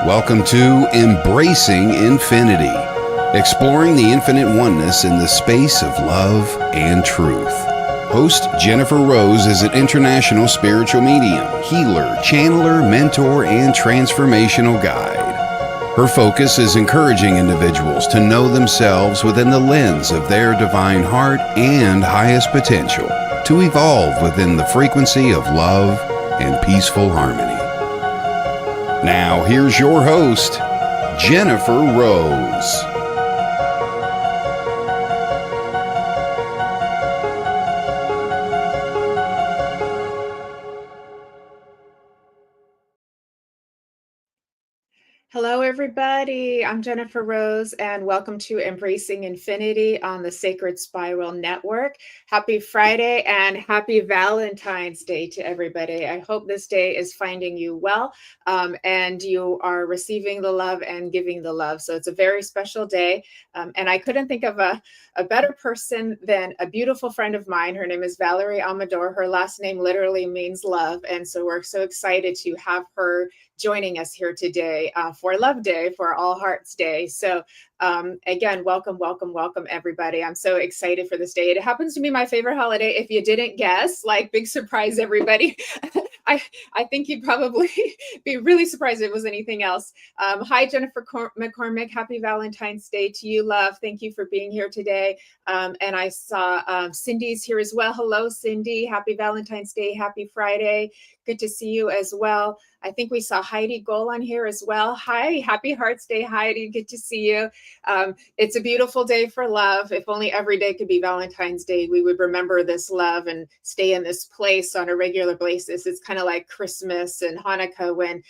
Welcome to Embracing Infinity, exploring the infinite oneness in the space of love and truth. Host Jennifer Rose is an international spiritual medium, healer, channeler, mentor, and transformational guide. Her focus is encouraging individuals to know themselves within the lens of their divine heart and highest potential, to evolve within the frequency of love and peaceful harmony. Now, here's your host, Jennifer Rose. Hello, everybody. I'm Jennifer Rose, and welcome to Embracing Infinity on the Sacred Spiral Network. Happy Friday and happy Valentine's Day to everybody. I hope this day is finding you well, and you are receiving the love and giving the love. So it's a very special day, and I couldn't think of a better person than a beautiful friend of mine. Her name is Valerie Amador. Her last name literally means love, and so we're so excited to have her joining us here today for Love Day, for All Hearts Day. So again, welcome, everybody. I'm so excited for this day. It happens to be my favorite holiday. If you didn't guess, like, big surprise, everybody. I think you'd probably be really surprised if it was anything else. Hi, Jennifer McCormick. Happy Valentine's Day to you, love. Thank you for being here today. And I saw Cindy's here as well. Hello, Cindy. Happy Valentine's Day. Happy Friday. Good to see you as well. I think we saw Heidi Goal on here as well. Hi, happy Hearts Day, Heidi. Good to see you. It's a beautiful day for love. If only every day could be Valentine's Day, we would remember this love and stay in this place on a regular basis. It's kind of like Christmas and Hanukkah when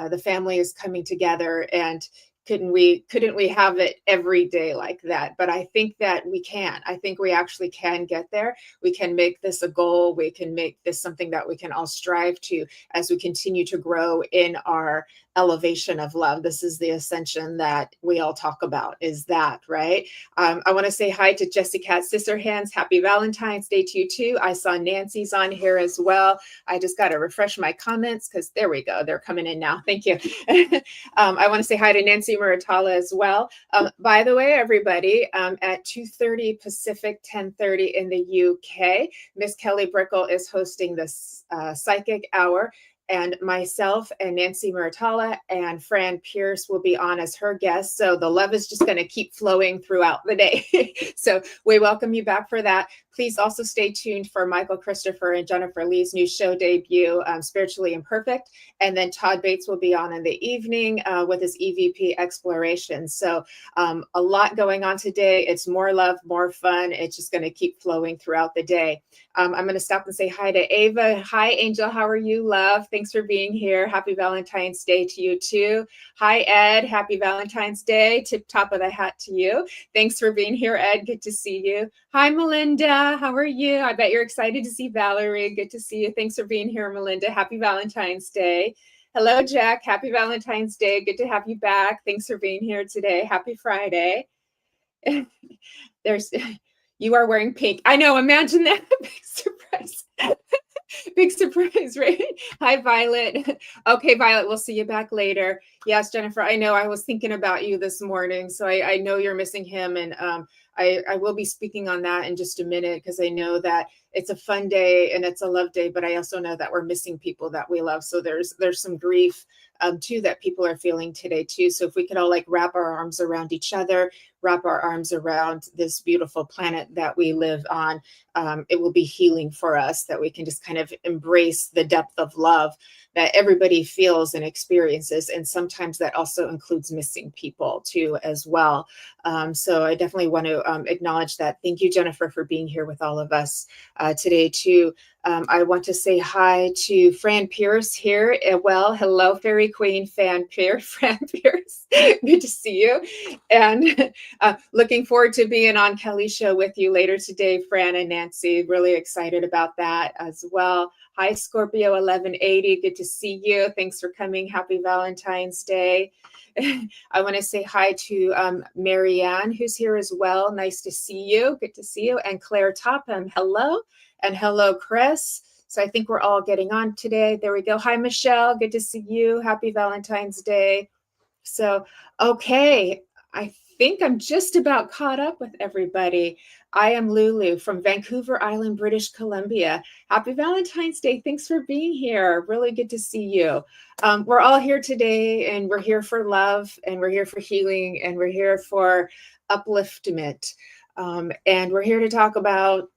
the family is coming together, and couldn't we have it every day like that? But I think that we can. I think we actually can get there. We can make this a goal. We can make this something that we can all strive to as we continue to grow in our elevation of love. This is the ascension that we all talk about, is that, right? I want to say hi to Jessie Cat Sister Hands. Happy Valentine's Day to you too. I saw Nancy's on here as well. I just got to refresh my comments because there we go. They're coming in now. Thank you. I want to say hi to Nancy Muratala as well. By the way, everybody, at 2:30 Pacific, 10:30 in the UK, Miss Kelly Brickle is hosting this psychic hour. And myself and Nancy Muratala and Fran Pierce will be on as her guests. So the love is just going to keep flowing throughout the day. So we welcome you back for that. Please also stay tuned for Michael Christopher and Jennifer Lee's new show debut, Spiritually Imperfect. And then Todd Bates will be on in the evening with his EVP exploration. So a lot going on today. It's more love, more fun. It's just going to keep flowing throughout the day. I'm going to stop and say hi to Ava. Hi, Angel. How are you, love? Thanks for being here. Happy Valentine's Day to you too. Hi, Ed. Happy Valentine's Day. Tip top of the hat to you. Thanks for being here, Ed. Good to see you. Hi, Melinda. How are you? I bet you're excited to see Valerie. Good to see you. Thanks for being here, Melinda. Happy Valentine's Day. Hello, Jack. Happy Valentine's Day. Good to have you back. Thanks for being here today. Happy Friday. You are wearing pink. I know. Imagine that. Big surprise. Big surprise, right? Hi, Violet. Okay, Violet, we'll see you back later. Yes, Jennifer, I know I was thinking about you this morning, so I know you're missing him, and I will be speaking on that in just a minute, because I know that it's a fun day and it's a love day, but I also know that we're missing people that we love. So there's some grief too that people are feeling today too. So if we could all like wrap our arms around each other, wrap our arms around this beautiful planet that we live on, it will be healing for us, that we can just kind of embrace the depth of love that everybody feels and experiences. And sometimes that also includes missing people too as well. So I definitely want to acknowledge that. Thank you, Jennifer, for being here with all of us today too. I want to say hi to Fran Pierce here. Well, hello, Fairy Queen Fran Pierce. Good to see you. And looking forward to being on Kelly's show with you later today, Fran and Nancy. Really excited about that as well. Hi, Scorpio 1180. Good to see you. Thanks for coming. Happy Valentine's Day. I want to say hi to Marianne, who's here as well. Nice to see you. Good to see you. And Claire Topham. Hello. And hello, Chris. So I think we're all getting on today. There we go. Hi, Michelle. Good to see you. Happy Valentine's Day. So, okay, I think I'm just about caught up with everybody. I am Lulu from Vancouver Island, British Columbia. Happy Valentine's Day. Thanks for being here. Really good to see you. We're all here today, and we're here for love, and we're here for healing, and we're here for upliftment. And we're here to talk about,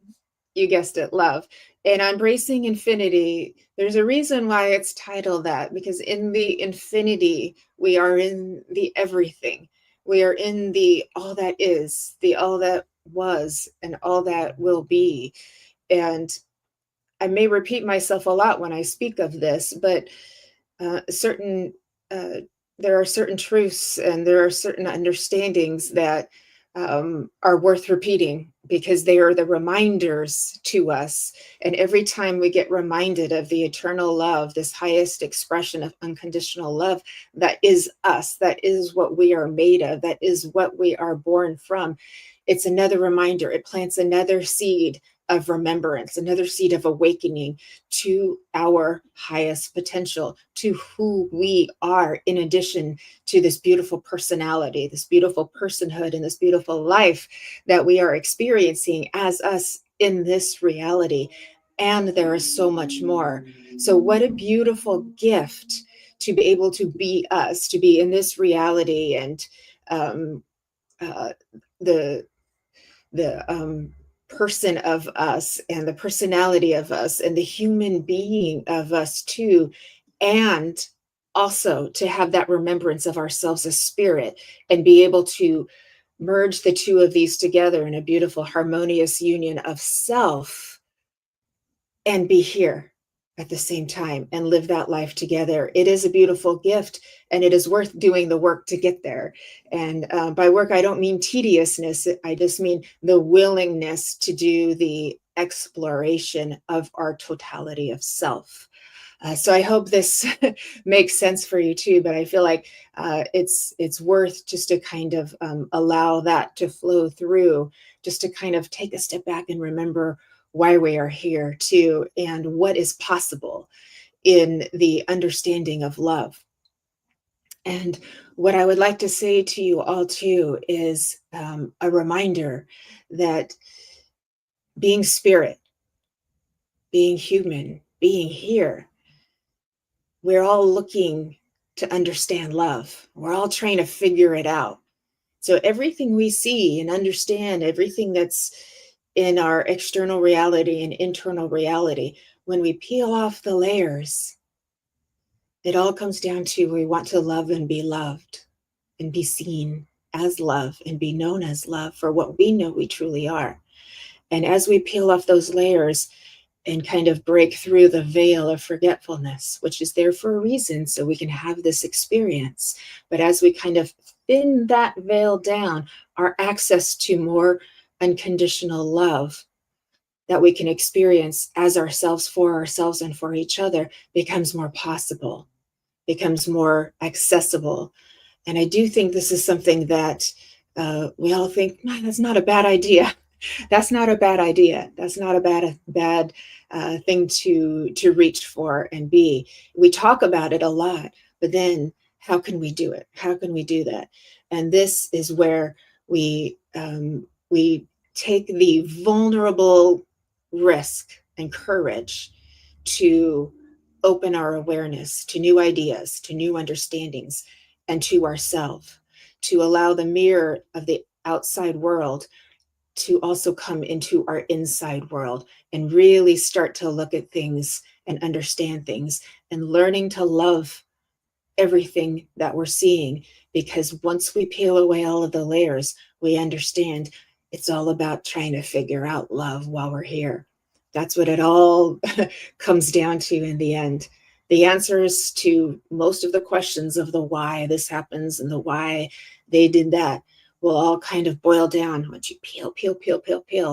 you guessed it, love. And embracing infinity, there's a reason why it's titled that, because in the infinity, we are in the everything. We are in the all that is, the all that was, and all that will be. And I may repeat myself a lot when I speak of this, but certain there are certain truths and there are certain understandings that are worth repeating because they are the reminders to us. And every time we get reminded of the eternal love, this highest expression of unconditional love, that is us, that is what we are made of, that is what we are born from. It's another reminder. It plants another seed of remembrance, another seed of awakening to our highest potential, to who we are, in addition to this beautiful personality, this beautiful personhood, and this beautiful life that we are experiencing as us in this reality. And there is so much more. So, what a beautiful gift to be able to be us, to be in this reality, and uh, the person of us and the personality of us and the human being of us too, and also to have that remembrance of ourselves as spirit and be able to merge the two of these together in a beautiful harmonious union of self and be here at the same time and live that life together. It is a beautiful gift, and it is worth doing the work to get there. And by work, I don't mean tediousness. I just mean the willingness to do the exploration of our totality of self. So I hope this makes sense for you too. But I feel like it's worth just to kind of allow that to flow through, just to kind of take a step back and remember why we are here too, and what is possible in the understanding of love. And what I would like to say to you all too is a reminder that being spirit, being human, being here, we're all looking to understand love. We're all trying to figure it out. So everything we see and understand, everything that's in our external reality and internal reality, when we peel off the layers, it all comes down to we want to love and be loved and be seen as love and be known as love for what we know we truly are. And as we peel off those layers and kind of break through the veil of forgetfulness, which is there for a reason, so we can have this experience. But as we kind of thin that veil down, our access to more unconditional love that we can experience as ourselves, for ourselves, and for each other becomes more possible, becomes more accessible. And I do think this is something that we all think, man, that's not a bad idea. That's not a bad idea. That's not a bad thing to reach for and be. We talk about it a lot, but then how can we do it? How can we do that? And this is where we take the vulnerable risk and courage to open our awareness to new ideas, to new understandings, and to ourselves, to allow the mirror of the outside world to also come into our inside world and really start to look at things and understand things, and learning to love everything that we're seeing. Because once we peel away all of the layers, we understand it's all about trying to figure out love while we're here. That's what it all comes down to in the end. The answers to most of the questions of the why this happens and the why they did that will all kind of boil down once you peel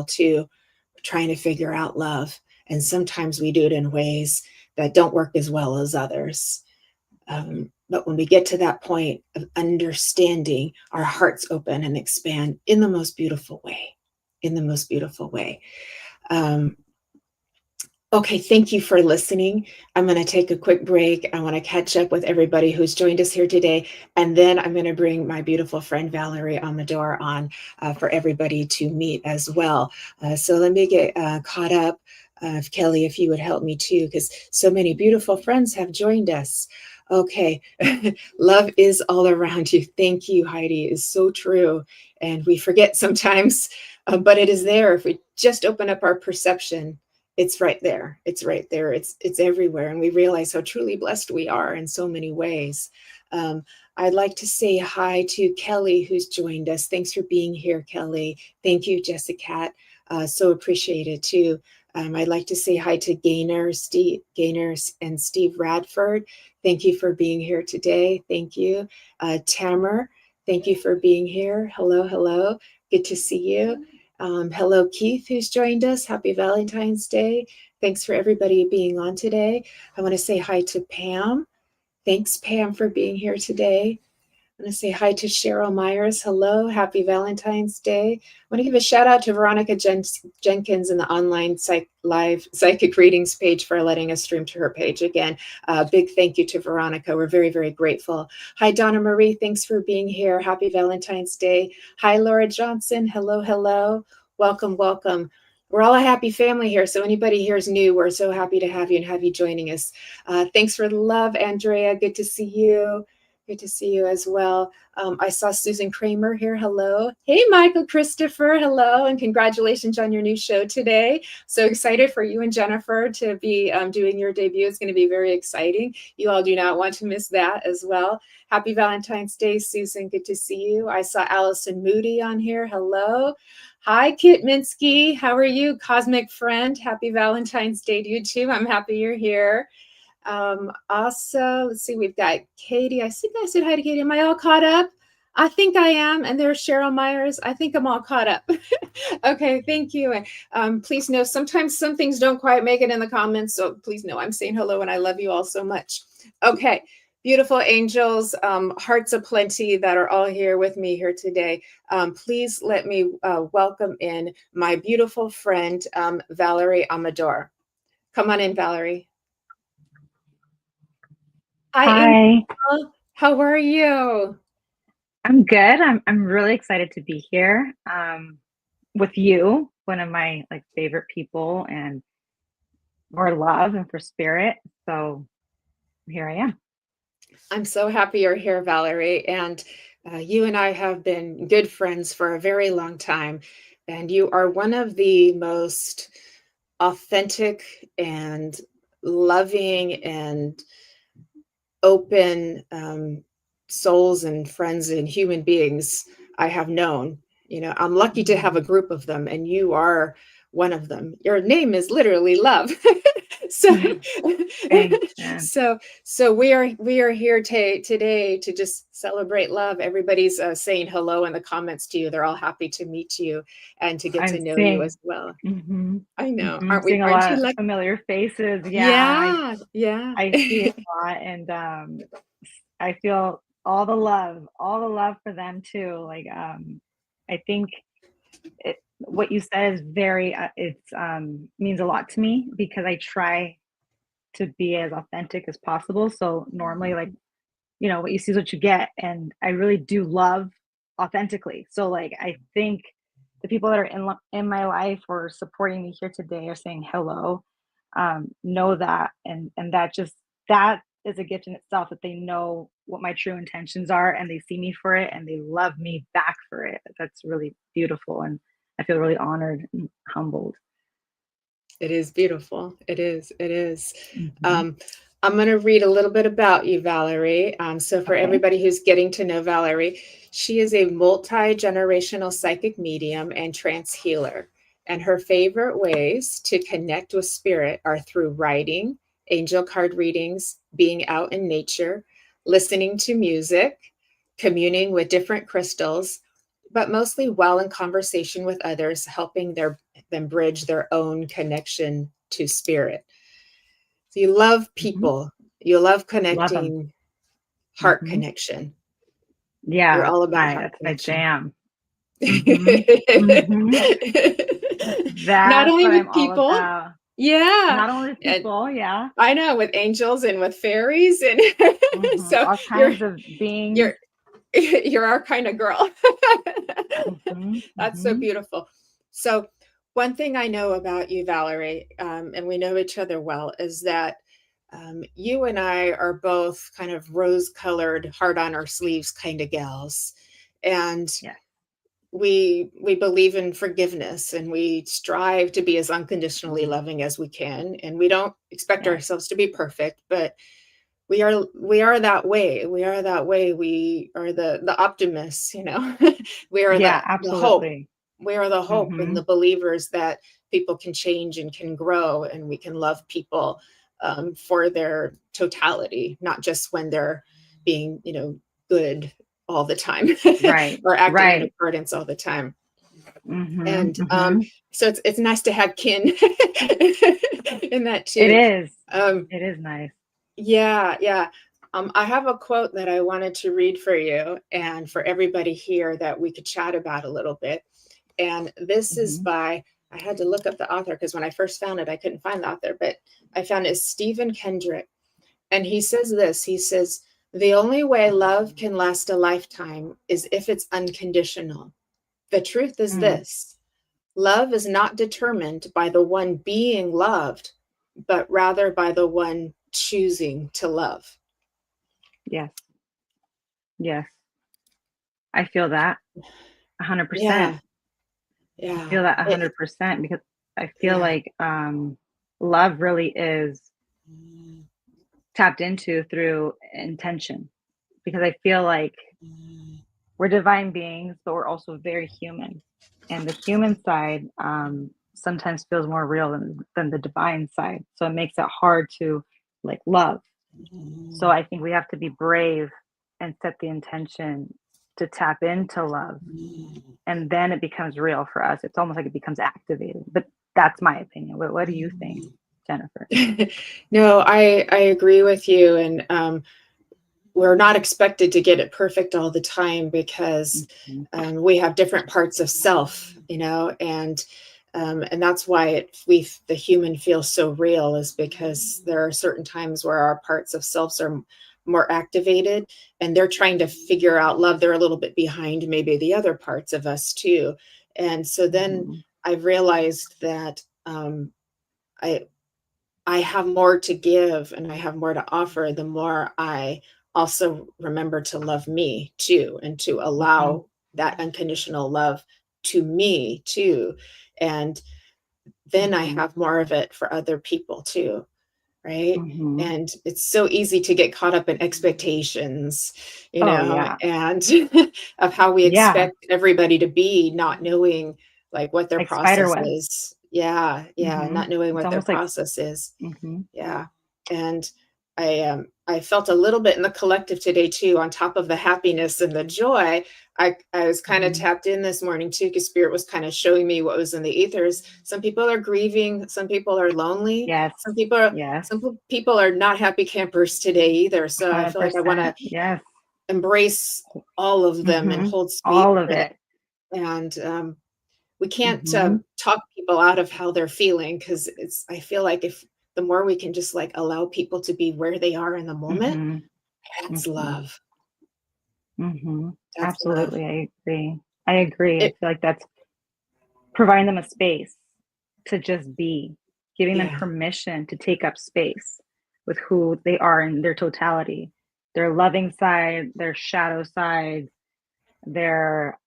to trying to figure out love. And sometimes we do it in ways that don't work as well as others. But when we get to that point of understanding, our hearts open and expand in the most beautiful way, in the most beautiful way. Okay, thank you for listening. I'm going to take a quick break. I want to catch up with everybody who's joined us here today. And then I'm going to bring my beautiful friend Valerie Amador on for everybody to meet as well. So let me get caught up. Kelly, if you would help me too, because so many beautiful friends have joined us. Okay, love is all around you. Thank you, Heidi. It's so true. And we forget sometimes, but it is there. If we just open up our perception, it's right there. It's right there. It's everywhere. And we realize how truly blessed we are in so many ways. I'd like to say hi to Kelly, who's joined us. Thanks for being here, Kelly. Thank you, Jessica. So appreciated too. I'd like to say hi to Gaynor, and Steve Radford. Thank you for being here today. Thank you. Tamer, thank you for being here. Hello, hello. Good to see you. Hello, Keith, who's joined us. Happy Valentine's Day. Thanks for everybody being on today. I want to say hi to Pam. Thanks, Pam, for being here today. I want to say hi to Cheryl Myers. Hello, happy Valentine's Day. I want to give a shout out to Veronica Jenkins in the online live psychic readings page for letting us stream to her page again. Big thank you to Veronica. We're very, very grateful. Hi, Donna Marie. Thanks for being here. Happy Valentine's Day. Hi, Laura Johnson. Hello, hello. Welcome, welcome. We're all a happy family here. So anybody here is new, we're so happy to have you and have you joining us. Thanks for the love, Andrea. Good to see you. Good to see you as well. I saw Susan Kramer here. Hello. Hey, Michael Christopher. Hello. And congratulations on your new show today. So excited for you and Jennifer to be doing your debut. It's going to be very exciting. You all do not want to miss that as well. Happy Valentine's Day, Susan. Good to see you. I saw Allison Moody on here. Hello. Hi, Kit Minsky. How are you? Cosmic friend. Happy Valentine's Day to you too. I'm happy you're here. Also, let's see, we've got Katie. I think I said hi to Katie. Am I all caught up? I think I am. And there's Cheryl Myers. I think I'm all caught up. Okay, thank you. And please know, sometimes some things don't quite make it in the comments. So please know I'm saying hello and I love you all so much. Okay, beautiful angels, hearts aplenty that are all here with me here today. Please let me welcome in my beautiful friend, Valerie Amador. Come on in, Valerie. Hi, Angel. How are you? I'm good. I'm really excited to be here with you, one of my favorite people, and for love and for spirit. So here I am. I'm so happy you're here, Valerie. And you and I have been good friends for a very long time. And you are one of the most authentic and loving and open souls and friends and human beings I have known. You know, I'm lucky to have a group of them, and you are one of them. Your name is literally love. So we are here today to just celebrate love. Everybody's saying hello in the comments to you. They're all happy to meet you and to get to know you as well. Mm-hmm. I know. Mm-hmm. Aren't we? Seeing a lot of familiar faces. Yeah. I see it a lot, and I feel all the love for them too. I think what you said is very means a lot to me, because I try to be as authentic as possible. So normally, what you see is what you get, and I really do love authentically. So I think the people that are in my life or supporting me here today are saying hello, know that, and that is a gift in itself, that they know what my true intentions are, and they see me for it, and they love me back for it. That's really beautiful, and I feel really honored and humbled. It is beautiful. It is. Mm-hmm. I'm going to read a little bit about you, Valerie. So for everybody who's getting to know Valerie, she is a multi-generational psychic medium and trance healer. And her favorite ways to connect with spirit are through writing, angel card readings, being out in nature, listening to music, communing with different crystals, but mostly while in conversation with others, helping them bridge their own connection to spirit. So you love people. Mm-hmm. You love connecting, heart mm-hmm. connection. Yeah, you're all about heart that's connection. my jam. Mm-hmm. Mm-hmm. Not only with I'm people. Yeah. Not only with And people, yeah. I know, with angels and with fairies, and so All kinds of beings. you're you're our kind of girl. Hmm. That's so Hmm. beautiful. So one thing I know about you, Valerie, and we know each other well, is that you and I are both kind of rose-colored, heart on our sleeves kind of gals, and Yeah. we believe in forgiveness, and we strive to be as unconditionally loving as we can, and we don't expect Yes. ourselves to be perfect, but we are that way. We are that way. We are the optimists, we are Yeah, the hope. absolutely. We are the hope and Hmm. the believers that people can change and can grow, and we can love people for their totality, not just when they're being, good all the time Right. or acting in Right. accordance all the time. Hmm. And Hmm. so it's nice to have kin in that It too. is. Um, It is nice. yeah, yeah. I have a quote that I wanted to read for you and for everybody here that we could chat about a little bit. And this is Hmm. by, I had to look up the author because when I first found it, I couldn't find the author, but I found it Stephen Kendrick. And he says this, he says, the only way love can last a lifetime is if it's unconditional. The truth is Mm. this: love is not determined by the one being loved, but rather by the one choosing to love. Yes. Yes. I feel that 100%. Yeah, I feel yeah, that 100% because I feel yeah. like love really is tapped into through intention because I feel like we're divine beings, but we're also very human. And the human side sometimes feels more real than the divine side. So it makes it hard to like love. So I think we have to be brave and set the intention to tap into love. And then it becomes real for us. It's almost like it becomes activated. But that's my opinion. What do you think, Jennifer? No, I agree with you, and we're not expected to get it perfect all the time because Mhm. we have different parts of self, and that's why the human feels so real, is because there are certain times where our parts of selves are more activated, and they're trying to figure out love. They're a little bit behind maybe the other parts of us too, and so then Mhm. I've realized that I I have more to give and I have more to offer, the more I also remember to love me too, and to Mhm. allow that unconditional love to me too. And then I Mhm. have more of it for other people too. Right. Mhm. And it's so easy to get caught up in expectations, Oh yeah. and of how we Yeah. expect everybody to be, not knowing like what their Like spider process webs. is. Yeah. Yeah. Mhm. Not knowing It's what their almost like process is. mhm. Yeah. And I felt a little bit in the collective today too, on top of the happiness and the joy. I was kind of Mhm. tapped in this morning too, because spirit was kind of showing me what was in the ethers. Some people are grieving, some people are lonely, Yes. some people are Yes. people are not happy campers today either. So I feel like I want to 100%. Yes. embrace all of them and Mhm. hold space All of for them. it. And we can't Mhm. talk people out of how they're feeling, because I feel like if the more we can just like allow people to be where they are in the moment, Mhm. that's Mhm. love. Mhm. That's love. Absolutely, I agree. I agree. I It, feel like that's providing them a space to just be, giving them yeah, permission to take up space with who they are in their totality, their loving side, their shadow side, their,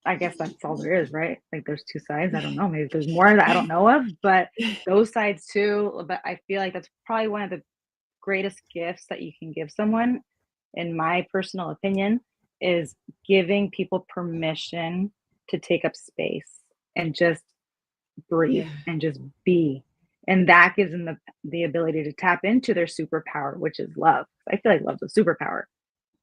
I guess that's all there is, right? Like there's two sides. I don't know. Maybe there's more that I don't know of, but those sides too. But I feel like that's probably one of the greatest gifts that you can give someone, in my personal opinion, is giving people permission to take up space and just breathe yeah, and just be. And that gives them the ability to tap into their superpower, which is love. I feel like love's a superpower.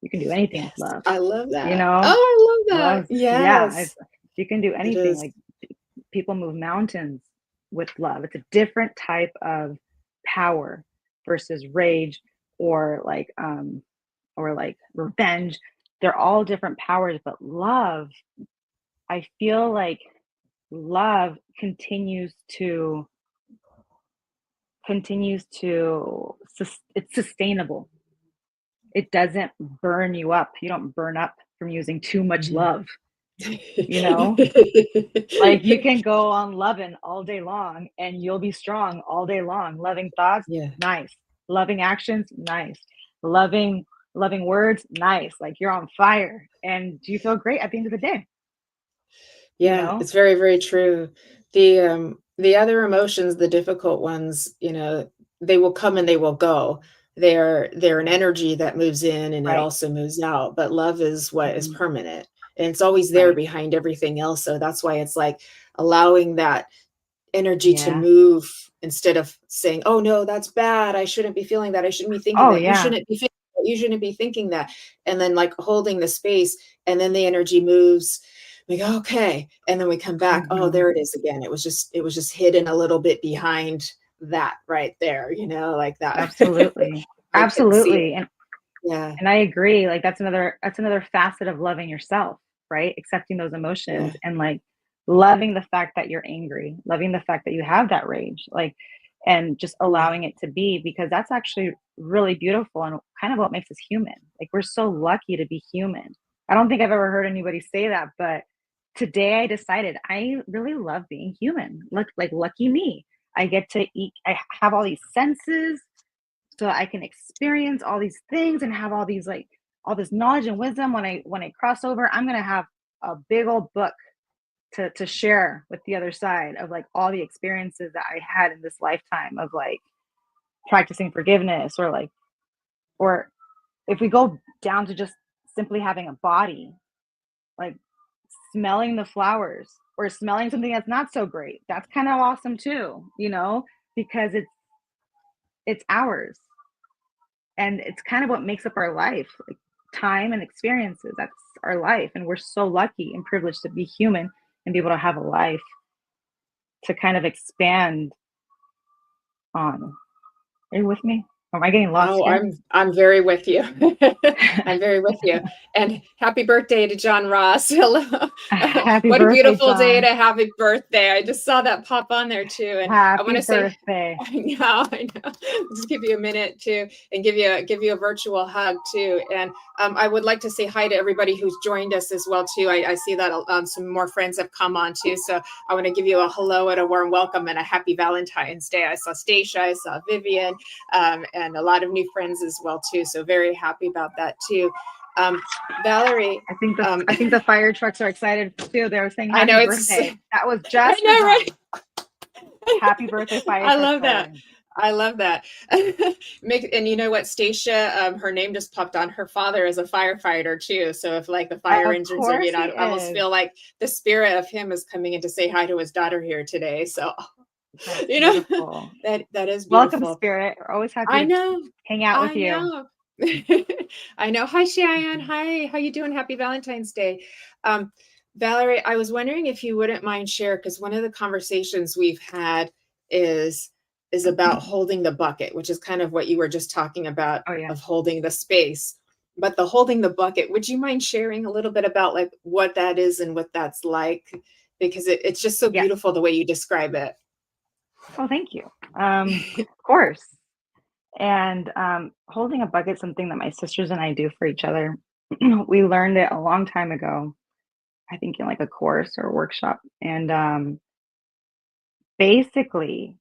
You can do anything with yes, love, I love you that. know? Oh, I love that. Love, yeah, Yes, you can do it anything. is. Like people move mountains with love. It's a different type of power versus rage or like revenge. They're all different powers, but love, I feel like love continues to it's sustainable. It doesn't burn you up. You don't burn up from using too much love. You know, like you can go on loving all day long and you'll be strong all day long. Loving thoughts, nice. Loving actions, nice. Loving words, nice. Like you're on fire and you feel great at the end of the day. Yeah, You know? it's very, very true. The other emotions, the difficult ones, you know, they will come and they will go. They're an energy that moves in and it Right. also moves out, but love is what is Mhm. permanent. And it's always there Right. behind everything else. So that's why it's like allowing that energy to Yeah. move instead of saying, "Oh no, that's bad. I shouldn't be feeling that. I shouldn't be thinking Oh that. You yeah. shouldn't be feeling that. You shouldn't be thinking that." And then like holding the space and then the energy moves. We go, "Okay." And then we come back, "Oh, Mhm. there it is again." It was just hidden a little bit behind that right there, you know, like that. Absolutely. I couldn't see it. Absolutely. Yeah. And I agree. Like that's another facet of loving yourself, right? Accepting those Yeah. emotions and like loving the fact that you're angry, loving the fact that you have that rage, like, and just Yeah. allowing it to be, because that's actually really beautiful and kind of what makes us human. Like we're so lucky to be human. I don't think I've ever heard anybody say that, but today I decided I really love being human. Like lucky me. I get to eat, I have all these senses so I can experience all these things and have all these like all this knowledge and wisdom. When I cross over, I'm gonna have a big old book to share with the other side of like all the experiences that I had in this lifetime of like practicing forgiveness, or like, or if we go down to just simply having a body, like smelling the flowers or smelling something that's not so great, that's kind of awesome too, you know, because it's ours. And it's kind of what makes up our life, like time and experiences. That's our life, and we're so lucky and privileged to be human and be able to have a life to kind of expand on. Are you with me? Am I getting lost Oh, here? I'm very with you. I'm very with you. And happy birthday to John Ross. Hello. Happy What a birthday, beautiful day John. to happy birthday. I just saw that pop on there too. And I want Happy to say, birthday. I know. Just give you a minute too and give you a virtual hug too. And I would like to say hi to everybody who's joined us as well too. I see that some more friends have come on too. So I want to give you a hello and a warm welcome and a happy Valentine's Day. I saw Stacia, I saw Vivian, and a lot of new friends as well too. So very happy about that too. Valerie, I think the fire trucks are excited too. They were saying I happy know it's, birthday. That was I just for know, John. right? Happy birthday, fire I truck love that. siren. I love that. And you know what, Stacia, her name just popped on. Her father is a firefighter too. So if like the fire Of engines are, course he I almost is. feel like the spirit of him is coming in to say hi to his daughter here today. So, That's you know, beautiful. that is Welcome, beautiful. Spirit. We're always happy I to know. hang out with I you. know. I know. Hi, Cheyenne. Mhm. Hi, how you doing? Happy Valentine's Day. Um, Valerie, I was wondering if you wouldn't mind share, because one of the conversations we've had is about holding the bucket, which is kind of what you were just talking about Oh yeah. of holding the space. But the holding the bucket, would you mind sharing a little bit about like what that is and what that's like? Because it's just so Yes. beautiful the way you describe it. Oh, thank you. Of course. And holding a bucket is something that my sisters and I do for each other. We learned it a long time ago, I think in like a course or a workshop. And basically,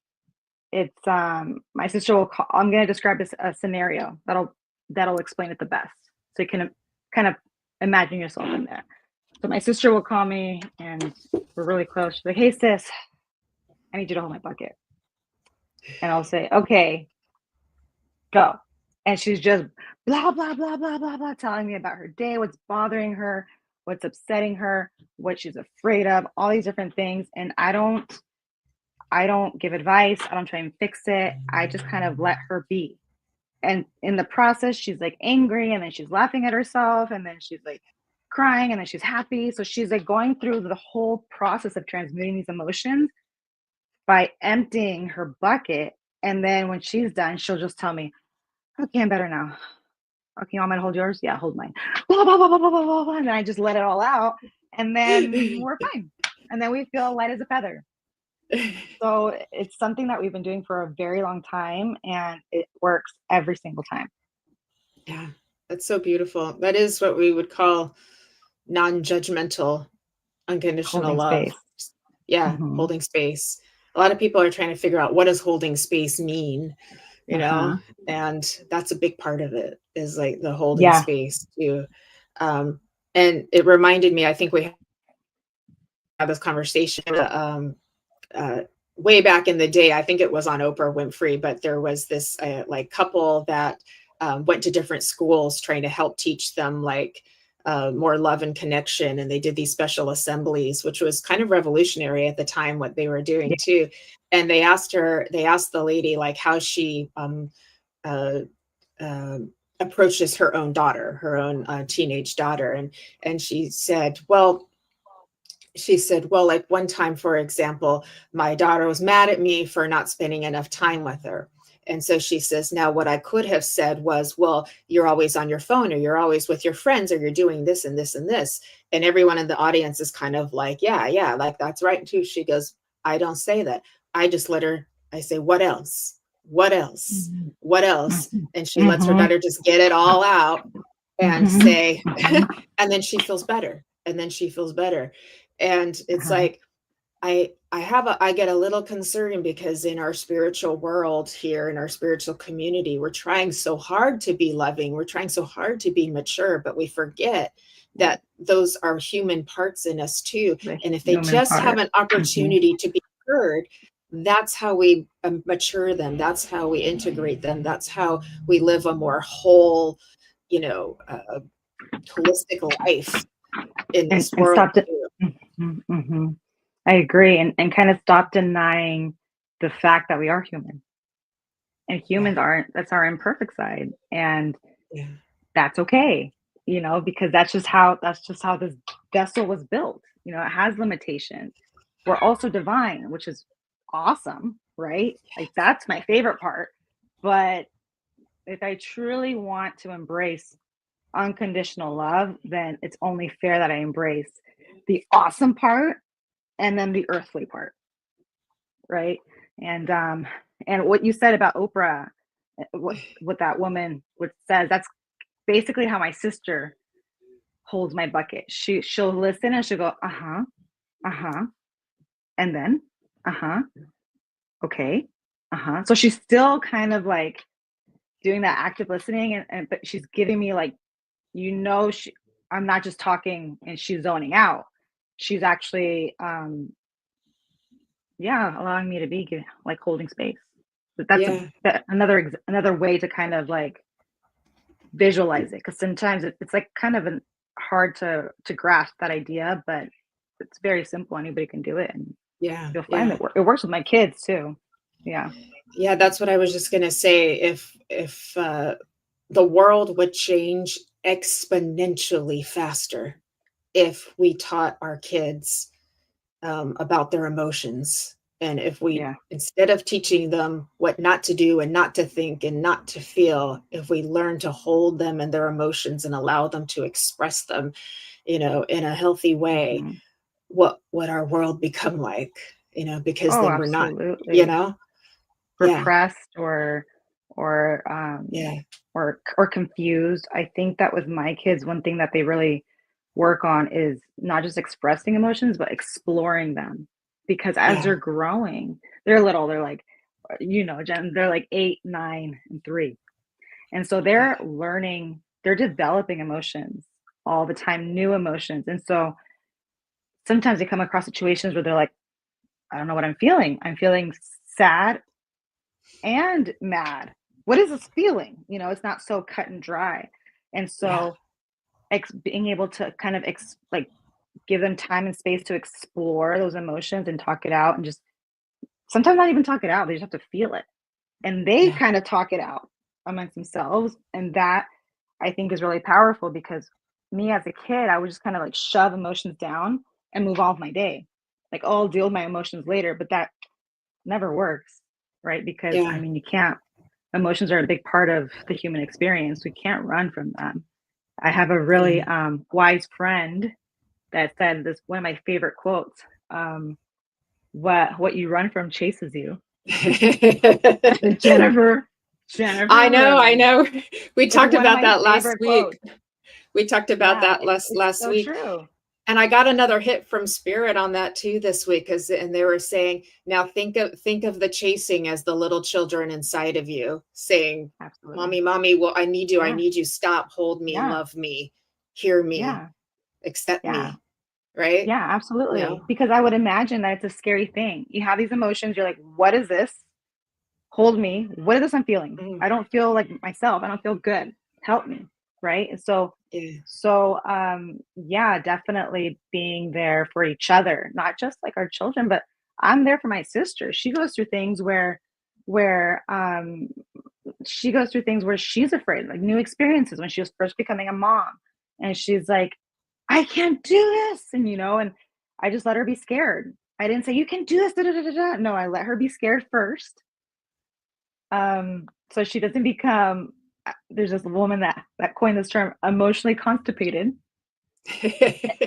it's my sister will call, I'm going to describe a scenario that'll explain it the best. So you can kind of imagine yourself in there. So my sister will call me and we're really close. She's like, "Hey sis, I need you to hold my bucket." And I'll say, "Okay, go." And she's just blah, blah, blah, blah, blah, blah, telling me about her day, what's bothering her, what's upsetting her, what she's afraid of, all these different things. And I don't give advice. I don't try and fix it. I just kind of let her be. And in the process, she's like angry and then she's laughing at herself and then she's like crying and then she's happy. So she's like going through the whole process of transmuting these emotions by emptying her bucket. And then when she's done, she'll just tell me, "Okay, I'm better now. Okay, you want me to hold yours? Yeah, hold mine." Blah, blah, blah, blah, blah, blah, blah, blah. And then I just let it all out. And then we're fine. and then we feel light as a feather. So it's something that we've been doing for a very long time, and it works every single time. Yeah, that's so beautiful. That is what we would call non-judgmental, unconditional Holding love. space. Yeah, holding space. A lot of people are trying to figure out, what does holding space mean, you know? And that's a big part of it, is like the holding space too. And it reminded me, I think we had this conversation way back in the day. I think it was on Oprah Winfrey, but there was this like couple that went to different schools trying to help teach them like more love and connection. And they did these special assemblies, which was kind of revolutionary at the time, what they were doing too. And they asked the lady like how she approaches her own daughter, her own teenage daughter. And she said, well, like one time, for example, my daughter was mad at me for not spending enough time with her. And so she says, now what I could have said was, well, you're always on your phone, or you're always with your friends, or you're doing this and this and this. And everyone in the audience is kind of like, yeah, like that's right too. She goes, I don't say that. I just I say, what else? What else? What else? And she lets her daughter just get it all out and say, and then she feels better. And then she feels better. And it's like, I get a little concerned, because in our spiritual world here, in our spiritual community, we're trying so hard to be loving. We're trying so hard to be mature, but we forget that those are human parts in us too. And if they just have an opportunity to be heard, that's how we mature them. That's how we integrate them. That's how we live a more whole, holistic life in this world. I agree. And kind of stop denying the fact that we are human. And humans that's our imperfect side. And that's okay, because that's just how this vessel was built. It has limitations. We're also divine, which is awesome, right? Like that's my favorite part. But if I truly want to embrace unconditional love, then it's only fair that I embrace the awesome part and then the earthly part, right? And what you said about Oprah, what that woman says, that's basically how my sister holds my bucket. She'll listen and she'll go, and then okay, so she's still kind of like doing that active listening, and but she's giving me like, I'm not just talking and she's zoning out. She's actually allowing me to be like holding space. But that's another way to kind of like visualize it, because sometimes it's like kind of hard to grasp that idea, but it's very simple. Anybody can do it, and you'll find that it works with my kids too. Yeah, that's what I was just gonna say. If the world would change exponentially faster if we taught our kids about their emotions, and if we, instead of teaching them what not to do and not to think and not to feel, if we learn to hold them and their emotions and allow them to express them, in a healthy way, what would our world become like? Because then we're not, repressed or confused. I think that with my kids, one thing that they really work on is not just expressing emotions, but exploring them. Because as they're growing, they're little, they're like, Jen, they're like 8, 9, and 3. And so they're learning, they're developing emotions all the time, new emotions. And so sometimes they come across situations where they're like, I don't know what I'm feeling. I'm feeling sad and mad. What is this feeling? It's not so cut and dry. And so being able to kind of like give them time and space to explore those emotions and talk it out, and just sometimes not even talk it out. They just have to feel it. And they kind of talk it out amongst themselves. And that I think is really powerful, because me as a kid, I would just kind of like shove emotions down and move on with my day. Like, oh, I'll deal with my emotions later. But that never works, right? Because I mean, you can't, emotions are a big part of the human experience. We can't run from them. I have a really wise friend that said this, one of my favorite quotes, what you run from chases you. I Jennifer Rose. know. We It's talked one of about my that last favorite week. quotes. We talked about Yeah, that last so week. true. And I got another hit from Spirit on that too this week, and they were saying, now think of the chasing as the little children inside of you saying, Absolutely. Mommy, well, I need Yeah. you. Stop, hold me, Yeah. love me, hear me, Yeah. accept Yeah. me. Right? Yeah, absolutely. You know? Because I would imagine that it's a scary thing. You have these emotions, you're like, what is this? Hold me. What is this I'm feeling? Mm, I don't feel like myself. I don't feel good. Help me. Right. And yeah. yeah, definitely being there for each other, not just like our children, but I'm there for my sister. She goes through things where she goes through things where she's afraid, like new experiences when she was first becoming a mom. And she's like, I can't do this. And I just let her be scared. I didn't say, you can do this. Da, da, da, da, da. No, I let her be scared first. So she doesn't become, there's this woman that coined this term, emotionally constipated.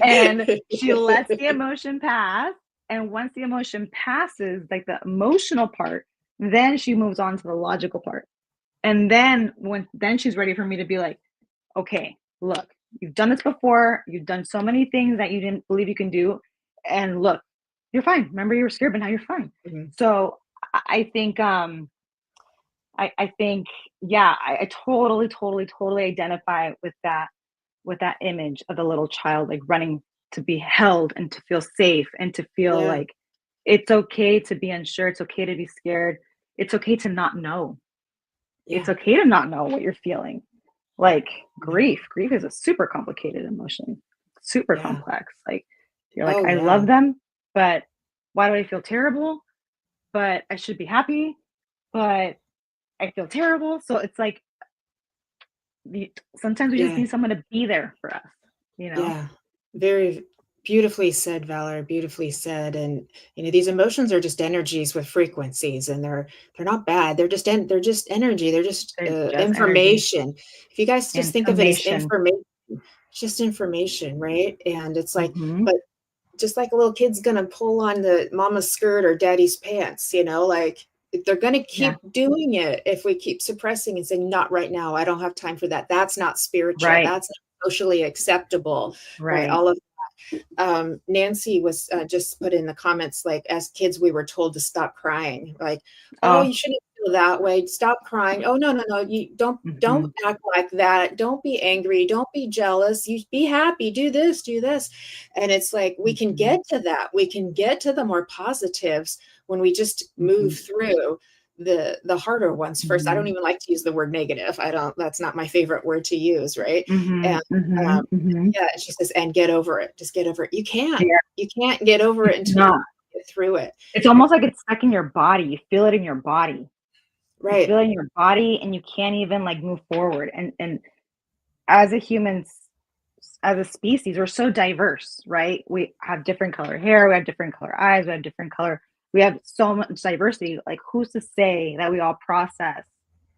And she lets the emotion pass. And once the emotion passes, like the emotional part, then she moves on to the logical part. And then then she's ready for me to be like, okay, look, you've done this before. You've done so many things that you didn't believe you can do. And look, you're fine. Remember you were scared, but now you're fine. Mhm. So I think I think, yeah, I totally identify with that image of the little child, like running to be held and to feel safe and to feel Yeah. like it's okay to be unsure. It's okay to be scared. It's okay to not know. It's Yeah. okay to not know what you're feeling. Like grief is a super complicated emotion, super Yeah. complex. Like you're like, Oh, I yeah. love them, but why do I feel terrible? But I should be happy, but I feel terrible. So it's like sometimes we just Yeah. need someone to be there for us, you know? Yeah. Very beautifully said, Valerie, beautifully said. And these emotions are just energies with frequencies, and they're not bad. They're just energy. They're just They're just energy, information. If you guys just think of it as information. information, it's just information, right? And it's like, Mhm. but just like a little kid's gonna pull on the mama's skirt or daddy's pants, like they're gonna Yeah, keep doing it if we keep suppressing and saying, not right now, I don't have time for that. That's not spiritual. right, That's not socially acceptable, right? right. All of Nancy was just put in the comments, like, as kids, we were told to stop crying. Like, oh, Oh, you shouldn't feel that way. Stop crying. Oh, no, no, no. You don't mhm. act like that. Don't be angry. Don't be jealous. You be happy. Do this, do this. And it's like we can Mhm. get to that. We can get to the more positives when we just move Mhm. through the harder ones first. I don't Mhm. even like to use the word negative. I don't, that's not my favorite word to use, right? And Mhm. um, Mhm. Mhm. yeah, she says, and get over it. Just get over it. Yeah, You can't get over it it's until you not. get through it. It's Right. almost like it's stuck in your body. You feel it in your body. You Right. feel it in your body and you can't even like move forward. And as a human, as a species, we're so diverse, right? We have different color hair, we have different color eyes, we have different color, we have so much diversity. Like, who's to say that we all process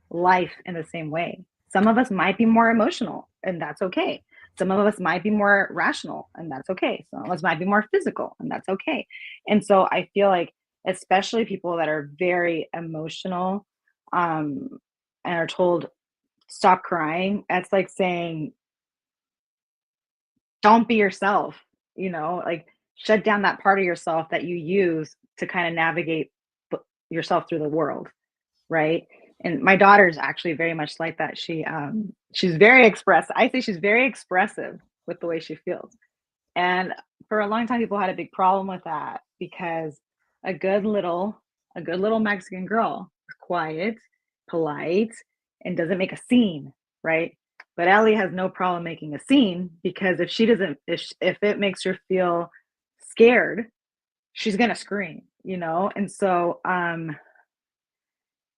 life in the same way? Some of us might be more emotional, and that's okay. Some of us might be more rational, and that's okay. Some of us might be more physical, and that's okay. And so I feel like, especially people that are very emotional, and are told stop crying, that's like saying don't be yourself, like shut down that part of yourself that you use to kind of navigate yourself through the world, right? And my daughter's actually very much like that. She's very expressive. I say she's very expressive with the way she feels. And for a long time people had a big problem with that because a good little a good little Mexican girl is quiet, polite, and doesn't make a scene, right? But Ellie has no problem making a scene because if she doesn't if it makes her feel scared, she's going to scream, And so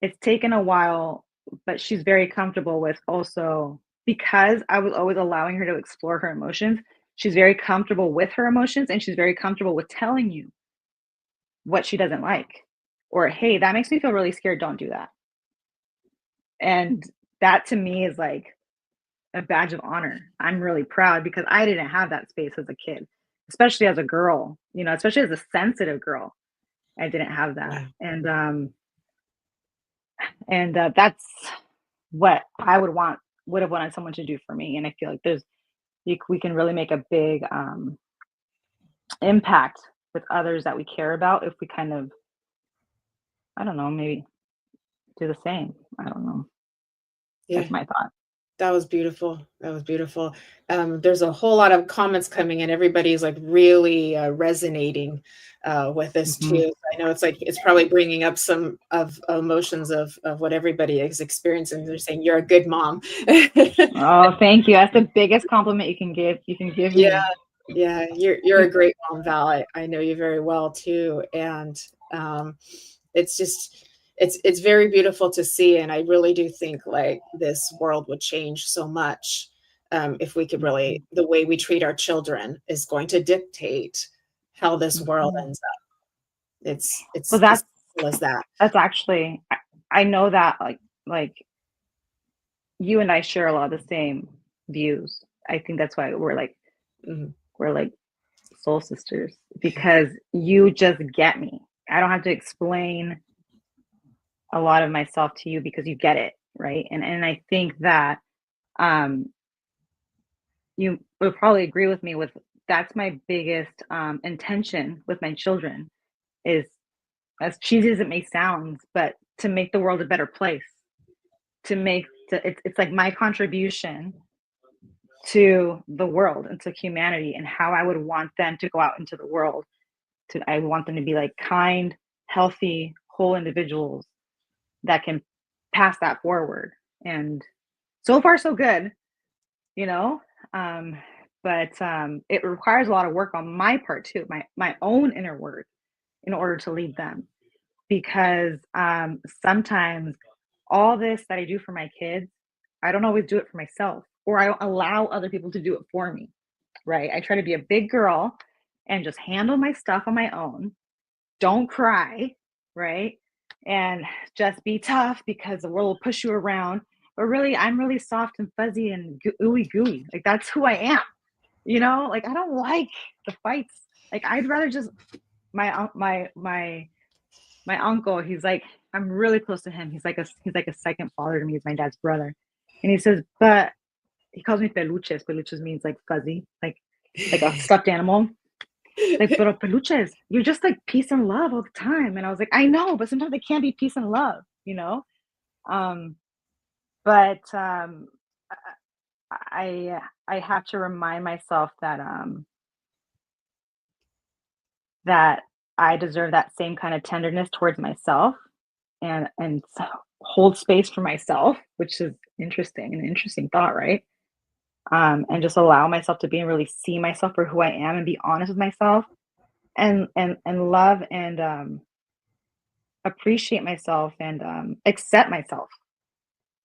it's taken a while, but she's very comfortable with also because I was always allowing her to explore her emotions. She's very comfortable with her emotions and she's very comfortable with telling you what she doesn't like. Or, hey, that makes me feel really scared. Don't do that. And that to me is like a badge of honor. I'm really proud because I didn't have that space as a kid. especially as a girl, you know, especially as a sensitive girl. I didn't have that. Yeah. And that's what I would have wanted someone to do for me. And I feel like we can really make a big impact with others that we care about if we kind of, I don't know, maybe do the same. I don't know. Yeah. That's my thought. That was beautiful. That was beautiful. There's a whole lot of comments coming in. Everybody's like really resonating with this Mhm. too. I know it's probably bringing up some of emotions of what everybody is experiencing. They're saying you're a good mom. Oh, thank you. That's the biggest compliment you can give Yeah, me. yeah, you're a great mom, Val. I know you very well too, and it's just it's very beautiful to see, and I really do think like this world would change so much if we could really Mhm. the way we treat our children is going to dictate how this world Mhm. ends up. Well, It's as simple as that. that's actually I know that like you and I share a lot of the same views. I think that's why Mhm. we're like soul sisters because you just get me. I don't have to explain a lot of myself to you because you get it, right? And I think that um you would probably agree with me with that's my biggest intention with my children is as cheesy as it may sound, but to make the world a better place, it's like my contribution to the world and to humanity and how I would want them to go out into the world. I want them to be like kind, healthy, whole individuals that can pass that forward. And so far, so good, you know. Um, but it requires a lot of work on my part too, my own inner work, in order to lead them. Because sometimes all this that I do for my kids, I don't always do it for myself, or I don't allow other people to do it for me. Right? I try to be a big girl and just handle my stuff on my own. Don't cry, right? And just be tough because the world will push you around. But really, I'm really soft and fuzzy and ooey gooey. Like that's who I am. You know, like I don't like the fights. Like I'd rather just my uncle. He's like I'm really close to him. He's like a second father to me. He's my dad's brother, and he says, but he calls me peluches. Peluches means like fuzzy, like a stuffed animal. Like, pero peluches, you're just like peace and love all the time. And I was like, I know, but sometimes it can't be peace and love, you know? Um, but I have to remind myself that I deserve that same kind of tenderness towards myself and hold space for myself, which is an interesting thought, right? And just allow myself to be and really see myself for who I am and be honest with myself and love and appreciate myself and accept myself.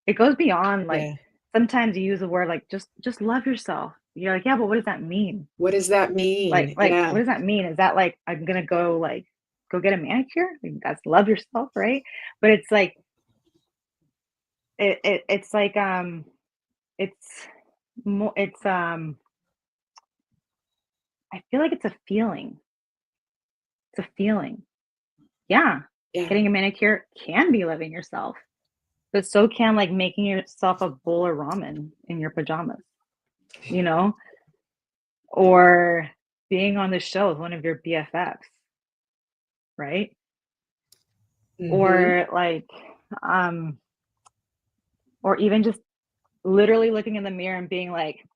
It goes beyond like Yeah. sometimes you use the word like just love yourself. You're like, yeah, but what does that mean? What does that mean? What Yeah. does that mean? Is that like I'm gonna go get a manicure? Like, that's love yourself, right? But it's like it's like it's more it's I feel like it's a feeling. It's a feeling. Yeah. Yeah. Getting a manicure can be loving yourself. But so can like making yourself a bowl of ramen in your pajamas, you know, or being on the show with one of your BFFs, right? Hmm. Or like, um, or even just literally looking in the mirror and being like,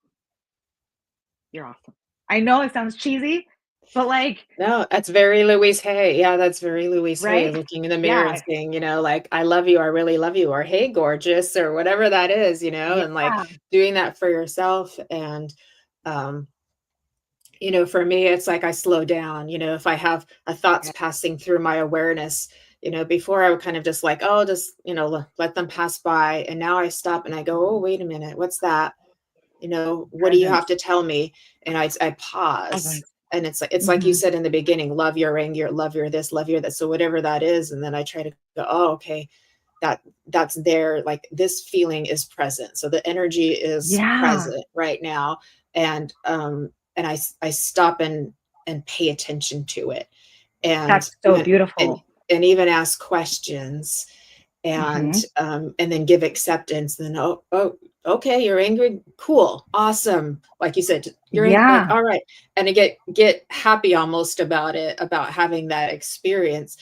"You're awesome." I know it sounds cheesy, but like, No, that's very Louise Hay. Yeah, that's very Louise Hay, right? looking in the mirror and Yeah, saying, like, "I love you, I really love you," or "Hey, gorgeous," or whatever that is, and, like, yeah, doing that for yourself, and, um, for me, it's like I slow down, if I have a thoughts yeah. passing through my awareness, before I would kind of just like, "Oh, just, let them pass by," and now I stop and I go, "Oh, wait a minute, what's that?" What do you have Presence, to tell me? And I pause. presence. And it's like you Hmm. said in the beginning, love your anger, love your this, love your that. So whatever that is, and then I try to go, oh, okay, that's there. Like this feeling is present. So the energy is Yeah, present right now. And I stop and pay attention to it. And That's so beautiful. And even ask questions, and then give acceptance. Then, oh, okay, you're angry. Cool. Awesome. Like you said, you're like, all right. And to get happy almost about it, about having that experience.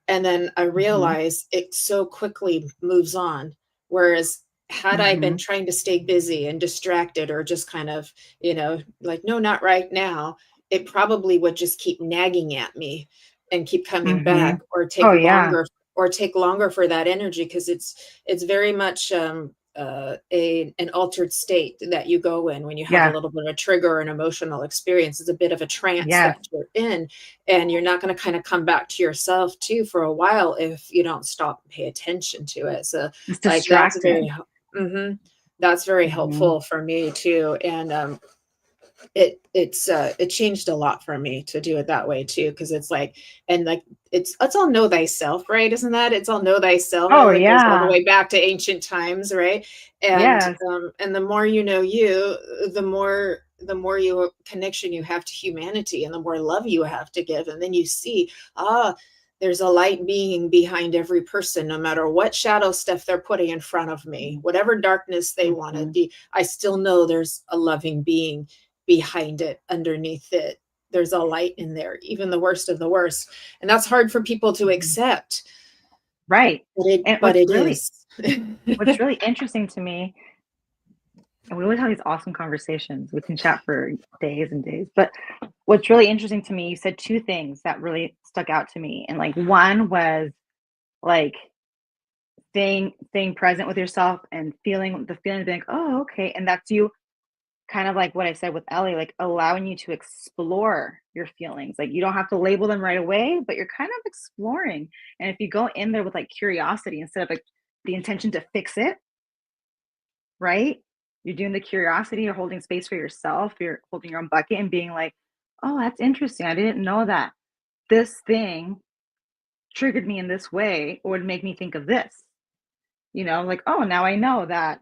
And then I realize it so quickly moves on. Whereas had I been trying to stay busy and distracted, or just kind of, like, no, not right now, it probably would just keep nagging at me and keep coming back, or take longer for that energy. Because it's very much an altered state that you go in when you have a little bit of a trigger or an emotional experience. It's a bit of a trance that you're in, and you're not going to kind of come back to yourself too for a while if you don't stop and pay attention to it. So it's like that's very helpful for me too. And it changed a lot for me to do it that way too, because it's like, and like it's all know thyself, right? Isn't that it's all know thyself? Oh, It goes all the way back to ancient times, right? And and the more you know you, the more you connection you have to humanity, and the more love you have to give. And then you see, there's a light being behind every person, no matter what shadow stuff they're putting in front of me, whatever darkness they want to be. I still know there's a loving being behind it, underneath it. There's a light in there, even the worst of the worst. And that's hard for people to accept. Right. But it is. What's really interesting to me, and we always have these awesome conversations, we can chat for days and days, but what's really interesting to me, you said two things that really stuck out to me. And like, one was like staying present with yourself and feeling the feeling of being like, oh, okay. And that's you, kind of like what I said with Ellie, like allowing you to explore your feelings. Like you don't have to label them right away, but you're kind of exploring. And if you go in there with like curiosity instead of like the intention to fix it, right? You're doing the curiosity, you're holding space for yourself, you're holding your own bucket and being like, oh, that's interesting. I didn't know that this thing triggered me in this way, or would make me think of this. Like, oh, now I know that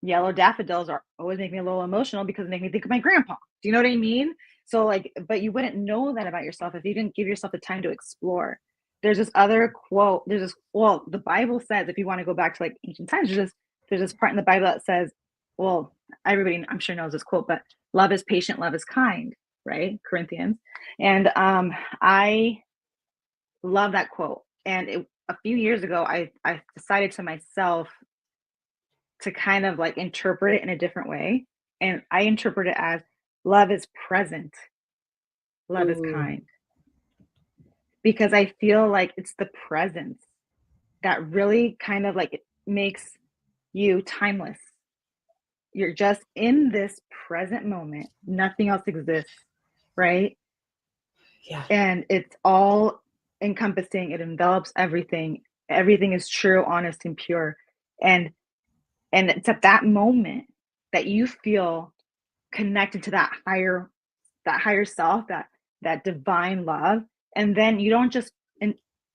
yellow daffodils are always make me a little emotional because they make me think of my grandpa. Do you know what I mean? So like, but you wouldn't know that about yourself if you didn't give yourself the time to explore. There's this other quote. The Bible says, if you want to go back to like ancient times, there's this part in the Bible that says, well, everybody I'm sure knows this quote, but love is patient, love is kind, right? Corinthians. And I love that quote. And a few years ago, I decided to myself to kind of like interpret it in a different way. And I interpret it as love is present, love is kind. Because I feel like it's the presence that really kind of like it makes you timeless. You're just in this present moment. Nothing else exists, right? Yeah. And it's all encompassing. It envelops everything. Everything is true, honest, and pure. And it's at that moment that you feel connected to that higher self, that divine love. And then you don't just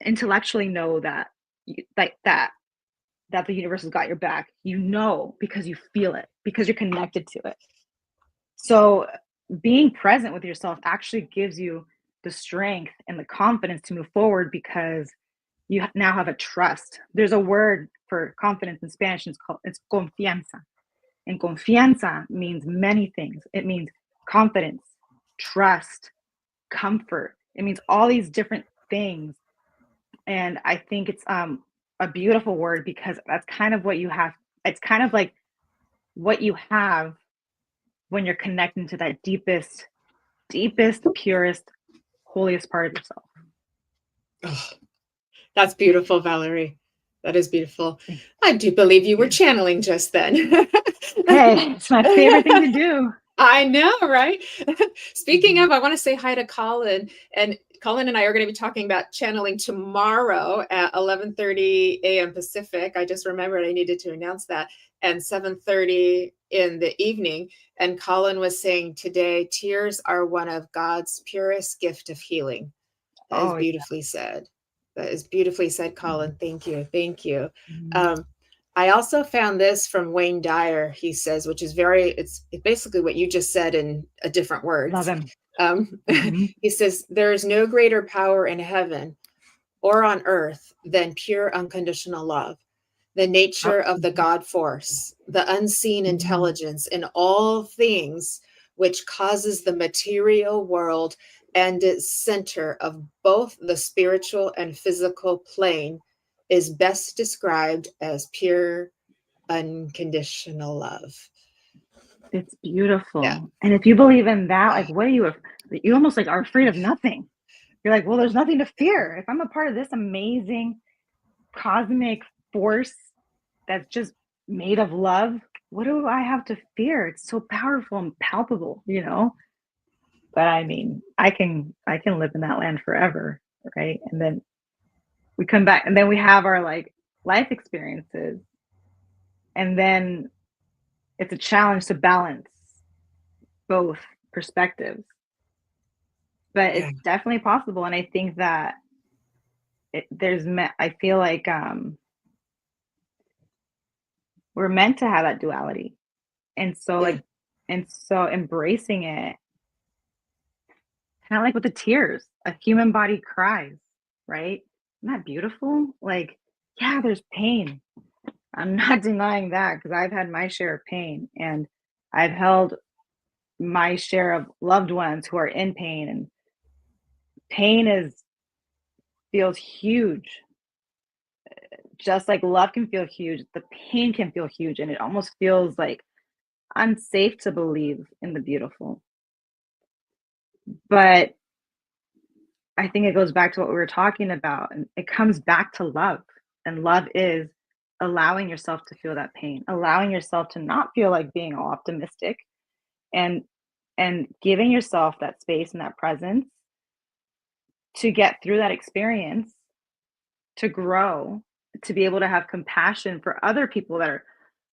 intellectually know that the universe has got your back. Because you feel it, because you're connected to it. So being present with yourself actually gives you the strength and the confidence to move forward, because you now have a trust. There's a word for confidence in Spanish, and it's confianza. And confianza means many things. It means confidence, trust, comfort. It means all these different things. And I think it's a beautiful word, because that's kind of what you have. It's kind of like what you have when you're connecting to that deepest, purest, holiest part of yourself. Oh, that's beautiful, Valerie. That is beautiful. I do believe you were channeling just then. Hey, it's my favorite thing to do. I know, right? Speaking of, I want to say hi to Colin. And Colin and I are going to be talking about channeling tomorrow at 11:30 a.m. Pacific. I just remembered I needed to announce that. And 7:30 in the evening. And Colin was saying today, tears are one of God's purest gift of healing. That is beautifully said. That is beautifully said, Colin. Thank you. Thank you. I also found this from Wayne Dyer. He says, which is it's basically what you just said in a different word. Love him. He says, there is no greater power in heaven or on earth than pure unconditional love, the nature of the God force, the unseen intelligence in all things, which causes the material world and its center of both the spiritual and physical plane, is best described as pure unconditional love. It's beautiful. Yeah. And if you believe in that, like, what are you almost like are afraid of nothing. You're like, well, there's nothing to fear. If I'm a part of this amazing cosmic force that's just made of love, what do I have to fear? It's so powerful and palpable, But I mean, I can live in that land forever, right? And then we come back and then we have our like life experiences. And then it's a challenge to balance both perspectives. But Yeah. it's definitely possible. And I think that I feel like we're meant to have that duality. And so Yeah. embracing it, kind of like with the tears, a human body cries, right? Isn't that beautiful? Like, yeah, there's pain. I'm not denying that because I've had my share of pain and I've held my share of loved ones who are in pain, and pain feels huge. Just like love can feel huge, the pain can feel huge, and it almost feels like unsafe to believe in the beautiful. But I think it goes back to what we were talking about, and it comes back to love. And love is allowing yourself to feel that pain, allowing yourself to not feel like being all optimistic, and giving yourself that space and that presence to get through that experience, to grow, to be able to have compassion for other people that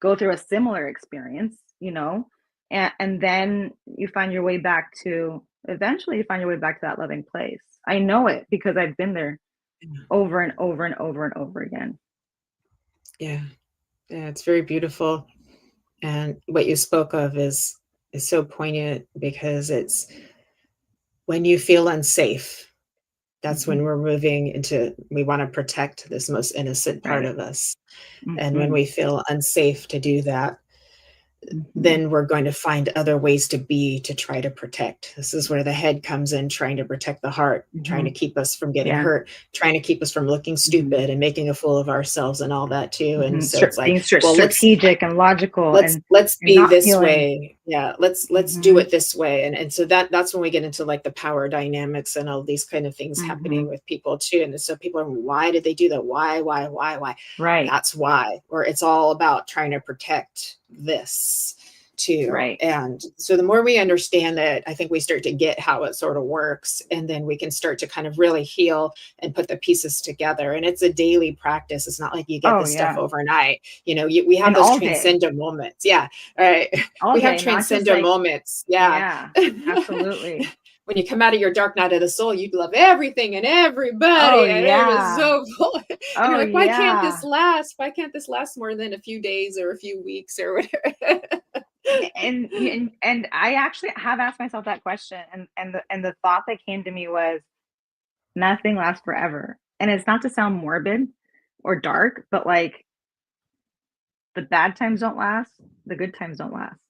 go through a similar experience, and then you find your way back to eventually you find your way back to that loving place. I know it because I've been there over and over and over and over again. Yeah. Yeah, it's very beautiful. And what you spoke of is so poignant because it's when you feel unsafe, that's when we're moving into, we want to protect this most innocent part of us. And when we feel unsafe to do that, then we're going to find other ways to try to protect. This is where the head comes in, trying to protect the heart, trying to keep us from getting hurt, trying to keep us from looking stupid and making a fool of ourselves and all that too. And so it's like, being well, strategic and logical, let's and be not this feeling way. Yeah, let's do it this way. And so that's when we get into like the power dynamics and all these kind of things happening with people too. And so people are, why did they do that? Why? right. That's why. Or it's all about trying to protect this too. Right. And so the more we understand that, I think we start to get how it sort of works, and then we can start to kind of really heal and put the pieces together. And it's a daily practice. It's not like you get this stuff overnight. We have and those all transcendent moments. Yeah. All right. All we have day, transcendent moments. Yeah. Absolutely. When you come out of your dark night of the soul, you'd love everything and everybody. Oh, and it was so cool. And you're like, why can't yeah. this last? Why can't this last more than a few days or a few weeks or whatever? And I actually have asked myself that question, and the thought that came to me was, nothing lasts forever. And it's not to sound morbid or dark, but like, the bad times don't last, the good times don't last.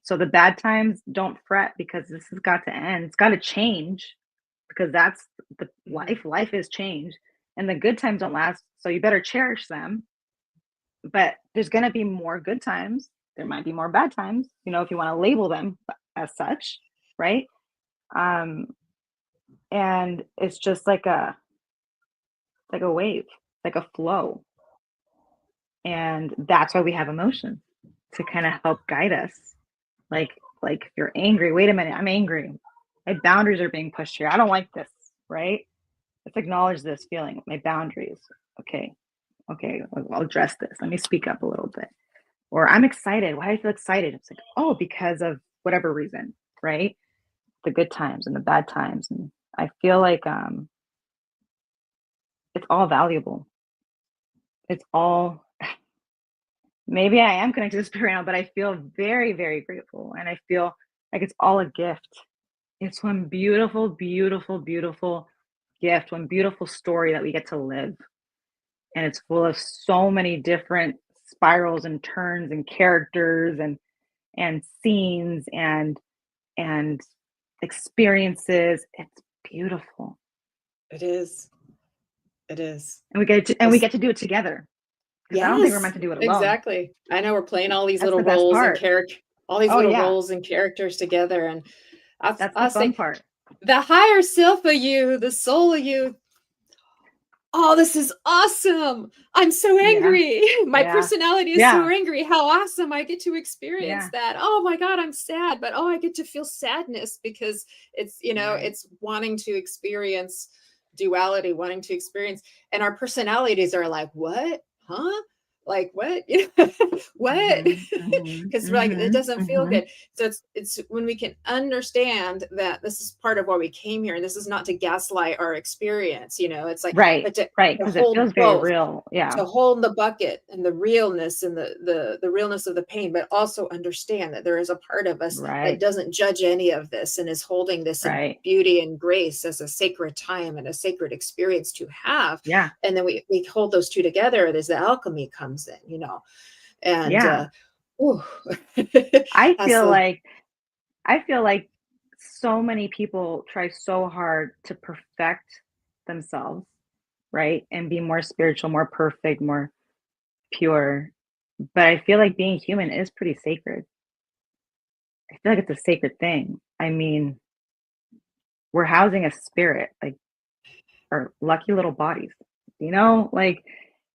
So the bad times, don't fret, because this has got to end. It's got to change, because that's the life. Life is change. And the good times don't last, so you better cherish them. But there's going to be more good times. There might be more bad times, if you want to label them as such, right? And it's just like a wave, like a flow. And that's why we have emotions, to kind of help guide us. Like if you're angry, wait a minute, I'm angry. My boundaries are being pushed here. I don't like this, right? Let's acknowledge this feeling, my boundaries. Okay, I'll address this. Let me speak up a little bit. Or I'm excited. Why do I feel excited? It's like, oh, because of whatever reason, right? The good times and the bad times. And I feel like it's all valuable. It's all, maybe I am connected to spirit now, but I feel very, very grateful. And I feel like it's all a gift. It's one beautiful, beautiful, beautiful gift, one beautiful story that we get to live. And it's full of so many different spirals and turns and characters and scenes and experiences. It's beautiful. It is. It is. And we get to do it together. Because I don't think we're Yes, meant to do it alone. exactly. I know we're playing all these That's little the best roles and part. all these Oh little yeah. roles and characters together. And That's the I'll fun say part. the higher self of you, the soul of you. Oh, this is awesome. I'm so Yeah. angry. My Yeah. personality is so angry. How awesome. I get to experience that. Oh my God, I'm sad, but I get to feel sadness because it's, it's wanting to experience duality, wanting to experience, and our personalities are like, what? Huh? Like what? What? Because like it doesn't feel good. So it's when we can understand that this is part of why we came here, and this is not to gaslight our experience. It's like, but to Because it hold feels very both, real. Yeah. to hold the bucket and the realness and the realness of the pain, but also understand that there is a part of us that doesn't judge any of this and is holding this in beauty and grace as a sacred time and a sacred experience to have. Yeah. And then we hold those two together as the alchemy comes in, and I feel like so many people try so hard to perfect themselves, right? And be more spiritual, more perfect, more pure. But I feel like being human is pretty sacred. I feel like it's a sacred thing. I mean, we're housing a spirit, like our lucky little bodies, like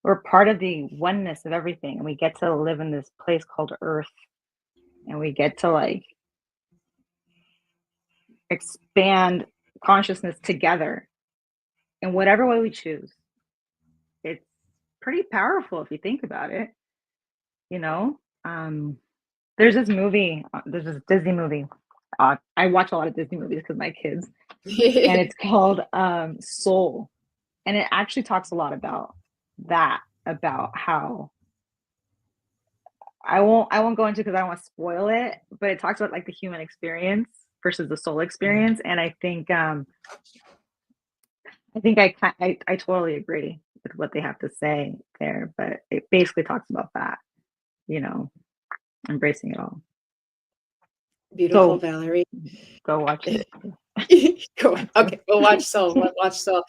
we're part of the oneness of everything. And we get to live in this place called Earth. And we get to like expand consciousness together in whatever way we choose. It's pretty powerful if you think about it. There's this Disney movie. I watch a lot of Disney movies because my kids, and it's called Soul, and it actually talks a lot about that, about how I won't go into because I don't want to spoil it, but it talks about like the human experience versus the soul experience, and I think I totally agree with what they have to say there, but it basically talks about that, embracing it all. Beautiful, Valerie. Go watch it. Okay, we'll watch Soul. We'll watch Soul.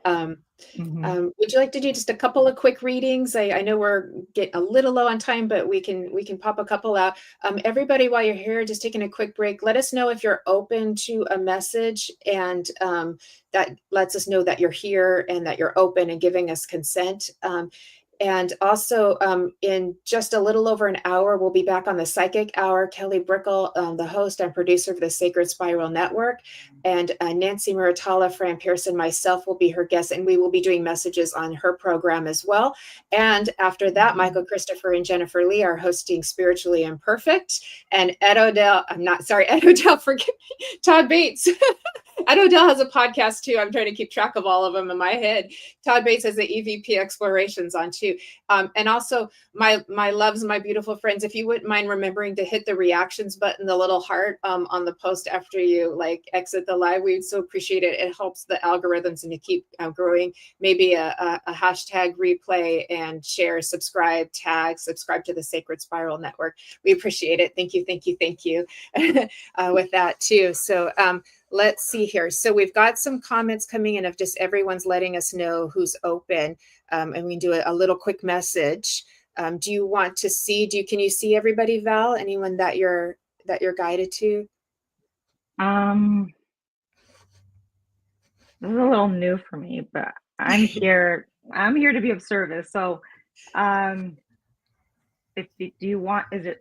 Would you like to do just a couple of quick readings? I know we're getting a little low on time, but we can pop a couple out. Everybody, while you're here, just taking a quick break, let us know if you're open to a message, and that lets us know that you're here and that you're open and giving us consent. And also, in just a little over an hour, we'll be back on the Psychic Hour. Kelly Brickle, the host and producer of the Sacred Spiral Network, and Nancy Muratalla, Fran Pearson, myself will be her guest, and we will be doing messages on her program as well. And after that, Michael Christopher and Jennifer Lee are hosting Spiritually Imperfect, and Ed Odell, forgive me, Todd Bates. Ed Odell has a podcast too. I'm trying to keep track of all of them in my head. Todd Bates has the EVP Explorations on too. And also my loves, my beautiful friends, if you wouldn't mind remembering to hit the reactions button, the little heart on the post after you like exit the live, we would so appreciate it. It helps the algorithms and to keep growing. Maybe a hashtag replay and share, subscribe to the Sacred Spiral Network. We appreciate it. Thank you, thank you, thank you with that too. So let's see here. So we've got some comments coming in of just everyone's letting us know who's open, and we can do a little quick message. Do you want to see? Can you see everybody, Val? Anyone that you're guided to? This is a little new for me, but I'm here. I'm here to be of service. So, do you want to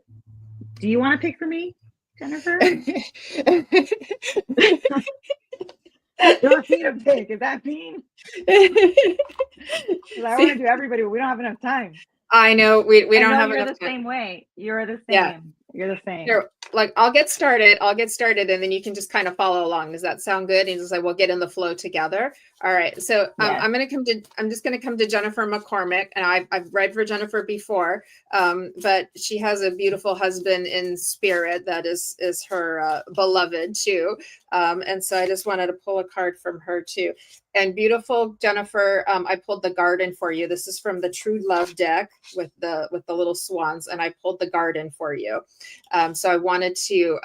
pick for me, Jennifer? You want me to pick? Is that mean? Because I want to do everybody, but we don't have enough time. I know we don't have enough time. You're the same way. You're the same. Yeah. You're the same. Here, like I'll get started, and then you can just kind of follow along. Does that sound good? And just like we'll get in the flow together. All right. So Yes. I'm just gonna come to Jennifer McCormick, and I've read for Jennifer before, but she has a beautiful husband in spirit that is her beloved too. And so I just wanted to pull a card from her too. And beautiful Jennifer, I pulled the garden for you. This is from the True Love deck with the little swans, and I pulled the garden for you. So I wanted to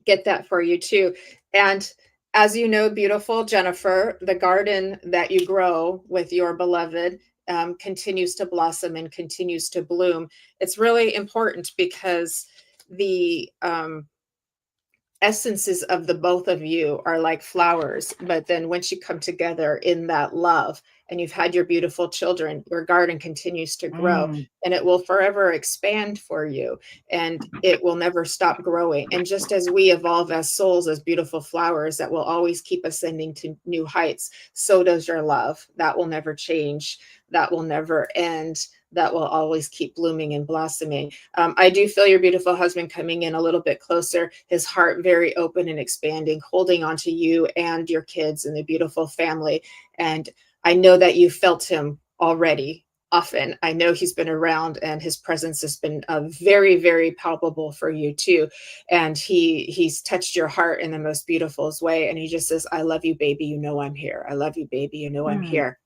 get that for you too. And as you know, beautiful Jennifer, the garden that you grow with your beloved continues to blossom and continues to bloom. It's really important because the essences of the both of you are like flowers, but then once you come together in that love and you've had your beautiful children, your garden continues to grow and it will forever expand for you, and it will never stop growing. And just as we evolve as souls, as beautiful flowers that will always keep ascending to new heights, so does your love. That will never change, that will never end, that will always keep blooming and blossoming. I do feel your beautiful husband coming in a little bit closer, his heart very open and expanding, holding on to you and your kids and the beautiful family. And I know that you felt him already often. I know he's been around and his presence has been very, very palpable for you too. And he's touched your heart in the most beautiful way. And he just says, I love you, baby. You know I'm here. I love you, baby. You know I'm here.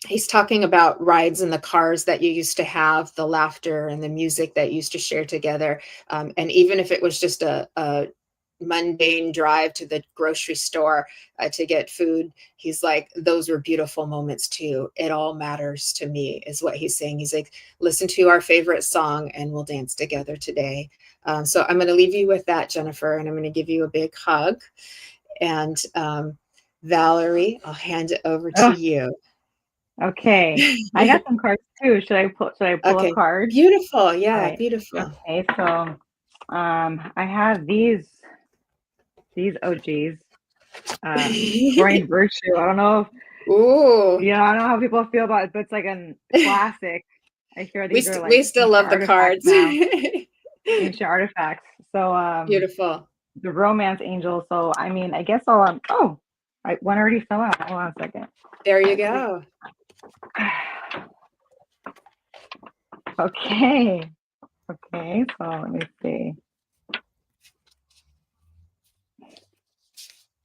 He's talking about rides in the cars that you used to have, the laughter and the music that you used to share together. And even if it was just a mundane drive to the grocery store to get food, he's like, those were beautiful moments too. It all matters to me, is what he's saying. He's like, listen to our favorite song and we'll dance together today. So I'm going to leave you with that, Jennifer, and I'm going to give you a big hug. And Valerie, I'll hand it over to you. Okay, I got some cards too. Should I pull Okay. a card? Beautiful. Yeah, right. Beautiful. Okay, so I have these OGs. Growing Virtue. I don't know if Ooh. I don't know how people feel about it, but it's like a classic. I hear these are like we still love the cards. Ancient artifacts. So Beautiful. The Romance Angel. So I mean, I guess I'll one already fell out. Hold on a second. There you go. Okay, so let me see.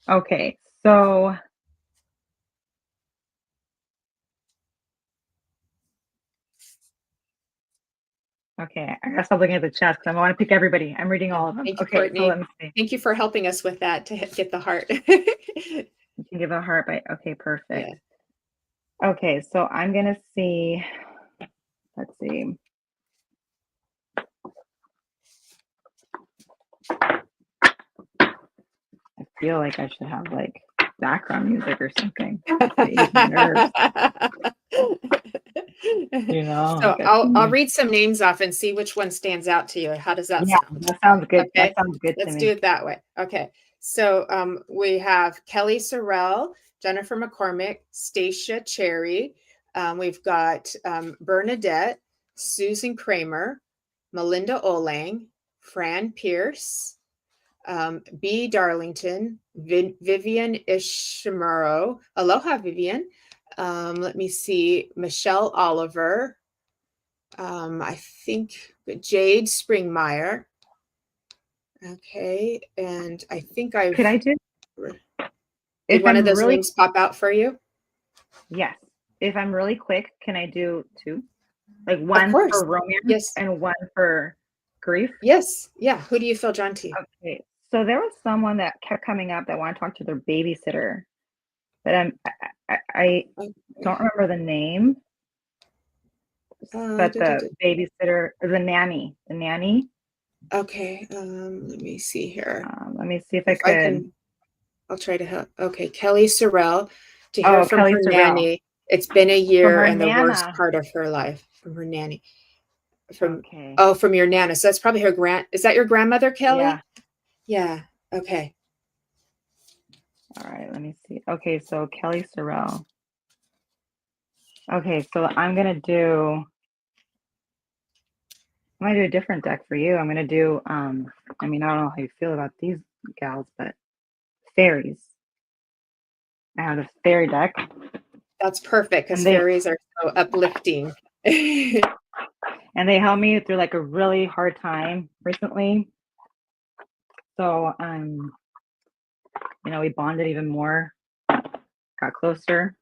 Okay, so okay, I gotta stop looking at the chest because I want to pick everybody. I'm reading all of them. Thank you, Okay, Courtney. so let me see. Thank you for helping us with that to get the heart. You can give a heart by okay, perfect. Yeah. Okay, so I'm gonna see. Let's see. I feel like I should have like background music or something. So I'll read some names off and see which one stands out to you. How does that sound? That sounds good. Okay. That sounds good. Let's do it that way. Okay. So we have Kelly Sorrell, Jennifer McCormick, Stacia Cherry. We've got Bernadette, Susan Kramer, Melinda Olang, Fran Pierce, B. Darlington, Vivian Ishimuro. Aloha, Vivian. Let me see, Michelle Oliver. I think Jade Springmeyer. Okay, and I think Could I do? Did one of those names pop out for you? Yes. If I'm really quick, can I do two? Like one for romance and one for grief? Yes. Yeah. Who do you feel drawn to? Okay. So there was someone that kept coming up that wanted to talk to their babysitter, but I don't remember the name. But the babysitter, the nanny. Okay. Let me see here. Let me see if I could. I'll try to help. Okay. Kelly Sorrell, to hear from her nanny. It's been a year and the worst part of her life, from her nanny. From your nana. So that's probably her is that your grandmother, Kelly? Yeah. Yeah. Okay. All right. Let me see. Okay. So Kelly Sorrell. Okay. So I'm going to do. I'm gonna do a different deck for you. I'm gonna do I mean, I don't know how you feel about these gals, but fairies. I have a fairy deck. That's perfect because And they fairies are so uplifting. and they helped me through like a really hard time recently. So you know, we bonded even more, got closer.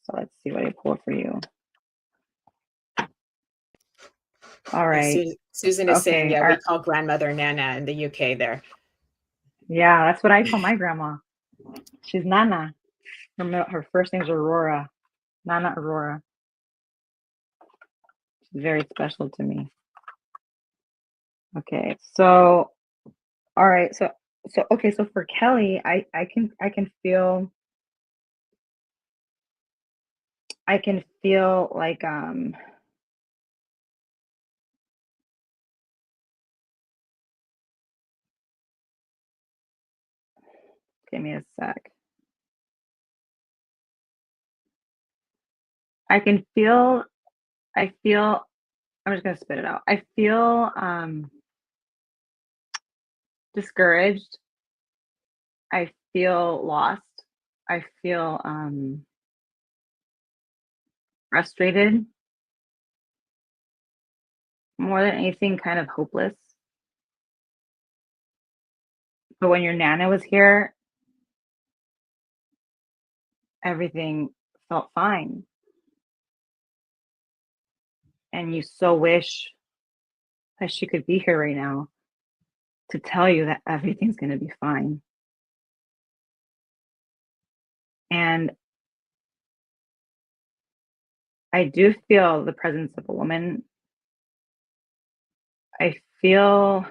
So let's see what I pull for you. All right. Susan is saying, Okay. yeah, we call grandmother Nana in the UK there. Yeah, that's what I call my grandma. She's Nana. Her first name's Aurora. Nana Aurora. She's very special to me. Okay, so all right, so okay, so for Kelly, I can feel like give me a sec. I feel I'm just gonna spit it out. I feel discouraged. I feel lost. I feel frustrated. More than anything, kind of hopeless. But when your Nana was here, everything felt fine. And you so wish that she could be here right now to tell you that everything's going to be fine. And I do feel the presence of a woman. I feel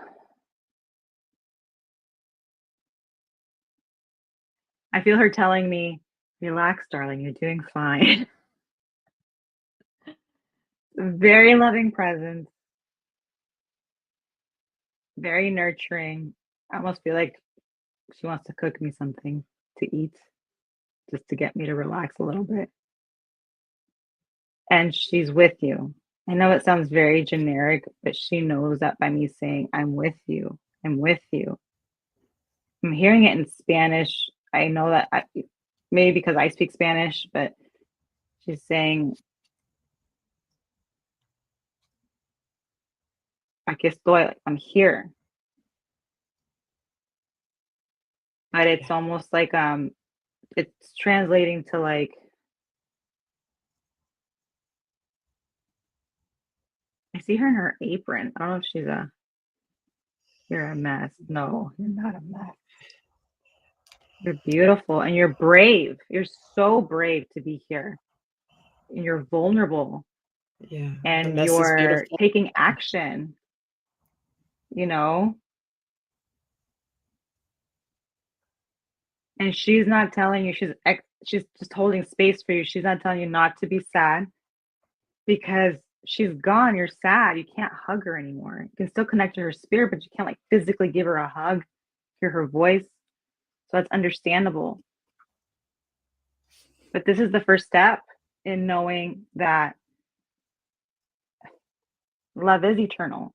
her telling me, relax, darling, you're doing fine. Very loving presence, very nurturing. I almost feel like she wants to cook me something to eat just to get me to relax a little bit. And she's with you. I know it sounds very generic, but she knows that by me saying, I'm with you, I'm with you. I'm hearing it in Spanish. I know that maybe because I speak Spanish, but she's saying, aquí estoy, like, I'm here. But it's almost like it's translating to like, I see her in her apron. I don't know if you're a mess. No, you're not a mess. You're beautiful and you're brave. You're so brave to be here. And you're vulnerable. Yeah. And The mess is you're beautiful. taking action, you know? And she's not telling you, she's just holding space for you. She's not telling you not to be sad because she's gone. You're sad. You can't hug her anymore. You can still connect to her spirit, but you can't like physically give her a hug, hear her voice. So that's understandable. But this is the first step in knowing that love is eternal.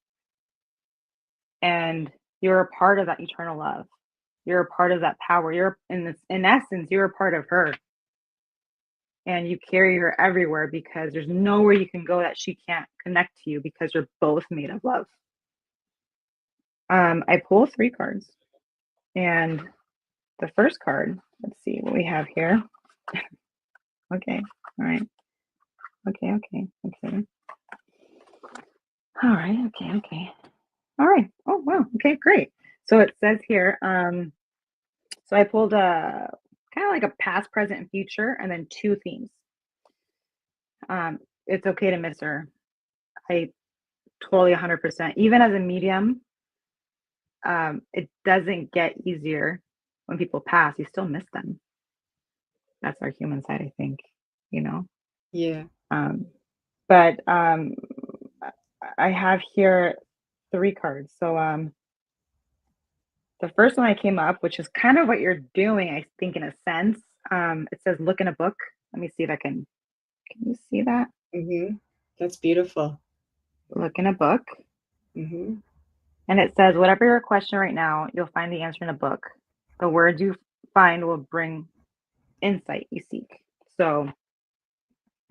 And you're a part of that eternal love. You're a part of that power. You're in essence, you're a part of her. And you carry her everywhere because there's nowhere you can go that she can't connect to you because you're both made of love. I pull 3 cards. And the first card, let's see what we have here. Okay, all right. Okay. All right, okay. All right. Oh, wow. Okay, great. So it says here, so I pulled a kind of like a past, present, and future, and then 2 themes. It's okay to miss her. I totally 100%. Even as a medium, it doesn't get easier when people pass. You still miss them. That's our human side, I think, you know? Yeah. But I have here 3 cards. So the first one I came up, which is kind of what you're doing, I think, in a sense. It says, look in a book. Let me see if I can you see that? That's beautiful. look in a book. Mm-hmm. And it says, whatever your question right now, you'll find the answer in a book. The words you find will bring insight you seek. So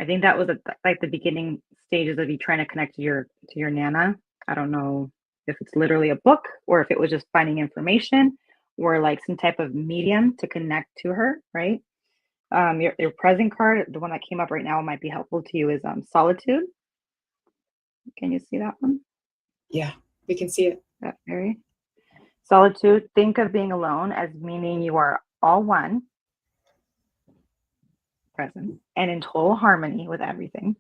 I think that was like the beginning stages of you trying to connect to your Nana. I don't know if it's literally a book or if it was just finding information or like some type of medium to connect to her, right? Your present card, the one that came up right now might be helpful to you, is solitude. Can you see that one? Yeah, we can see it. That very solitude. Think of being alone as meaning you are all one, present, and in total harmony with everything.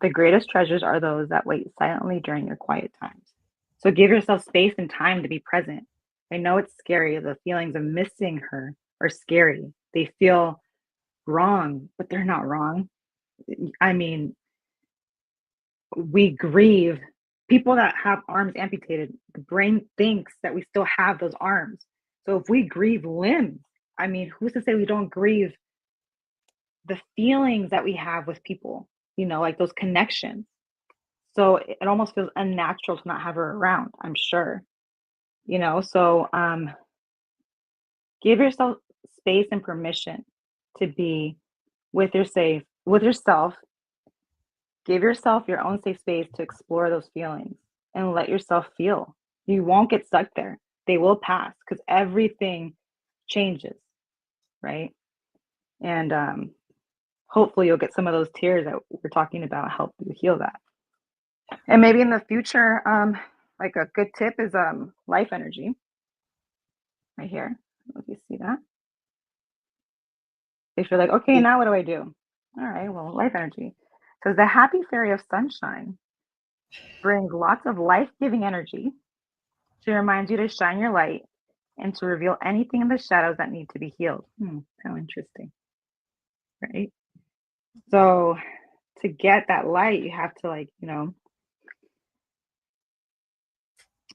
The greatest treasures are those that wait silently during your quiet times. So give yourself space and time to be present. I know it's scary. The feelings of missing her are scary. They feel wrong, but they're not wrong. I mean, we grieve. People that have arms amputated, the brain thinks that we still have those arms. So if we grieve limbs, I mean, who's to say we don't grieve the feelings that we have with people, like those connections? So it almost feels unnatural to not have her around, I'm sure. So give yourself space and permission to be with yourself. Give yourself your own safe space to explore those feelings and let yourself feel. You won't get stuck there. They will pass because everything changes, right? And hopefully you'll get some of those tears that we're talking about help you heal that. And maybe in the future, like a good tip is life energy right here. If you see that. If you're like, okay, Yeah. now what do I do? All right, well, life energy. So the happy fairy of sunshine brings lots of life-giving energy. She reminds you to shine your light and to reveal anything in the shadows that need to be healed. How interesting, right? So to get that light, you have to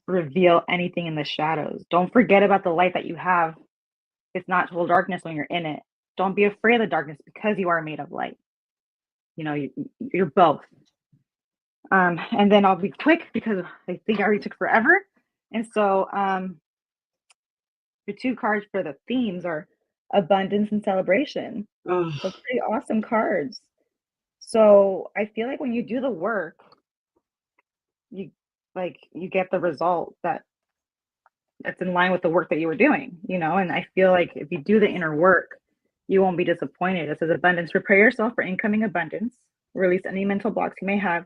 reveal anything in the shadows. Don't forget about the light that you have. It's not total darkness when you're in it. Don't be afraid of the darkness because you are made of light. You're both. And then I'll be quick because I think I already took forever. And so your two cards for the themes are abundance and celebration. Oh, So pretty awesome cards. So I feel like when you do the work, you get the result that's in line with the work that you were doing, and I feel like if you do the inner work, you won't be disappointed. It says abundance. Prepare yourself for incoming abundance. Release any mental blocks you may have.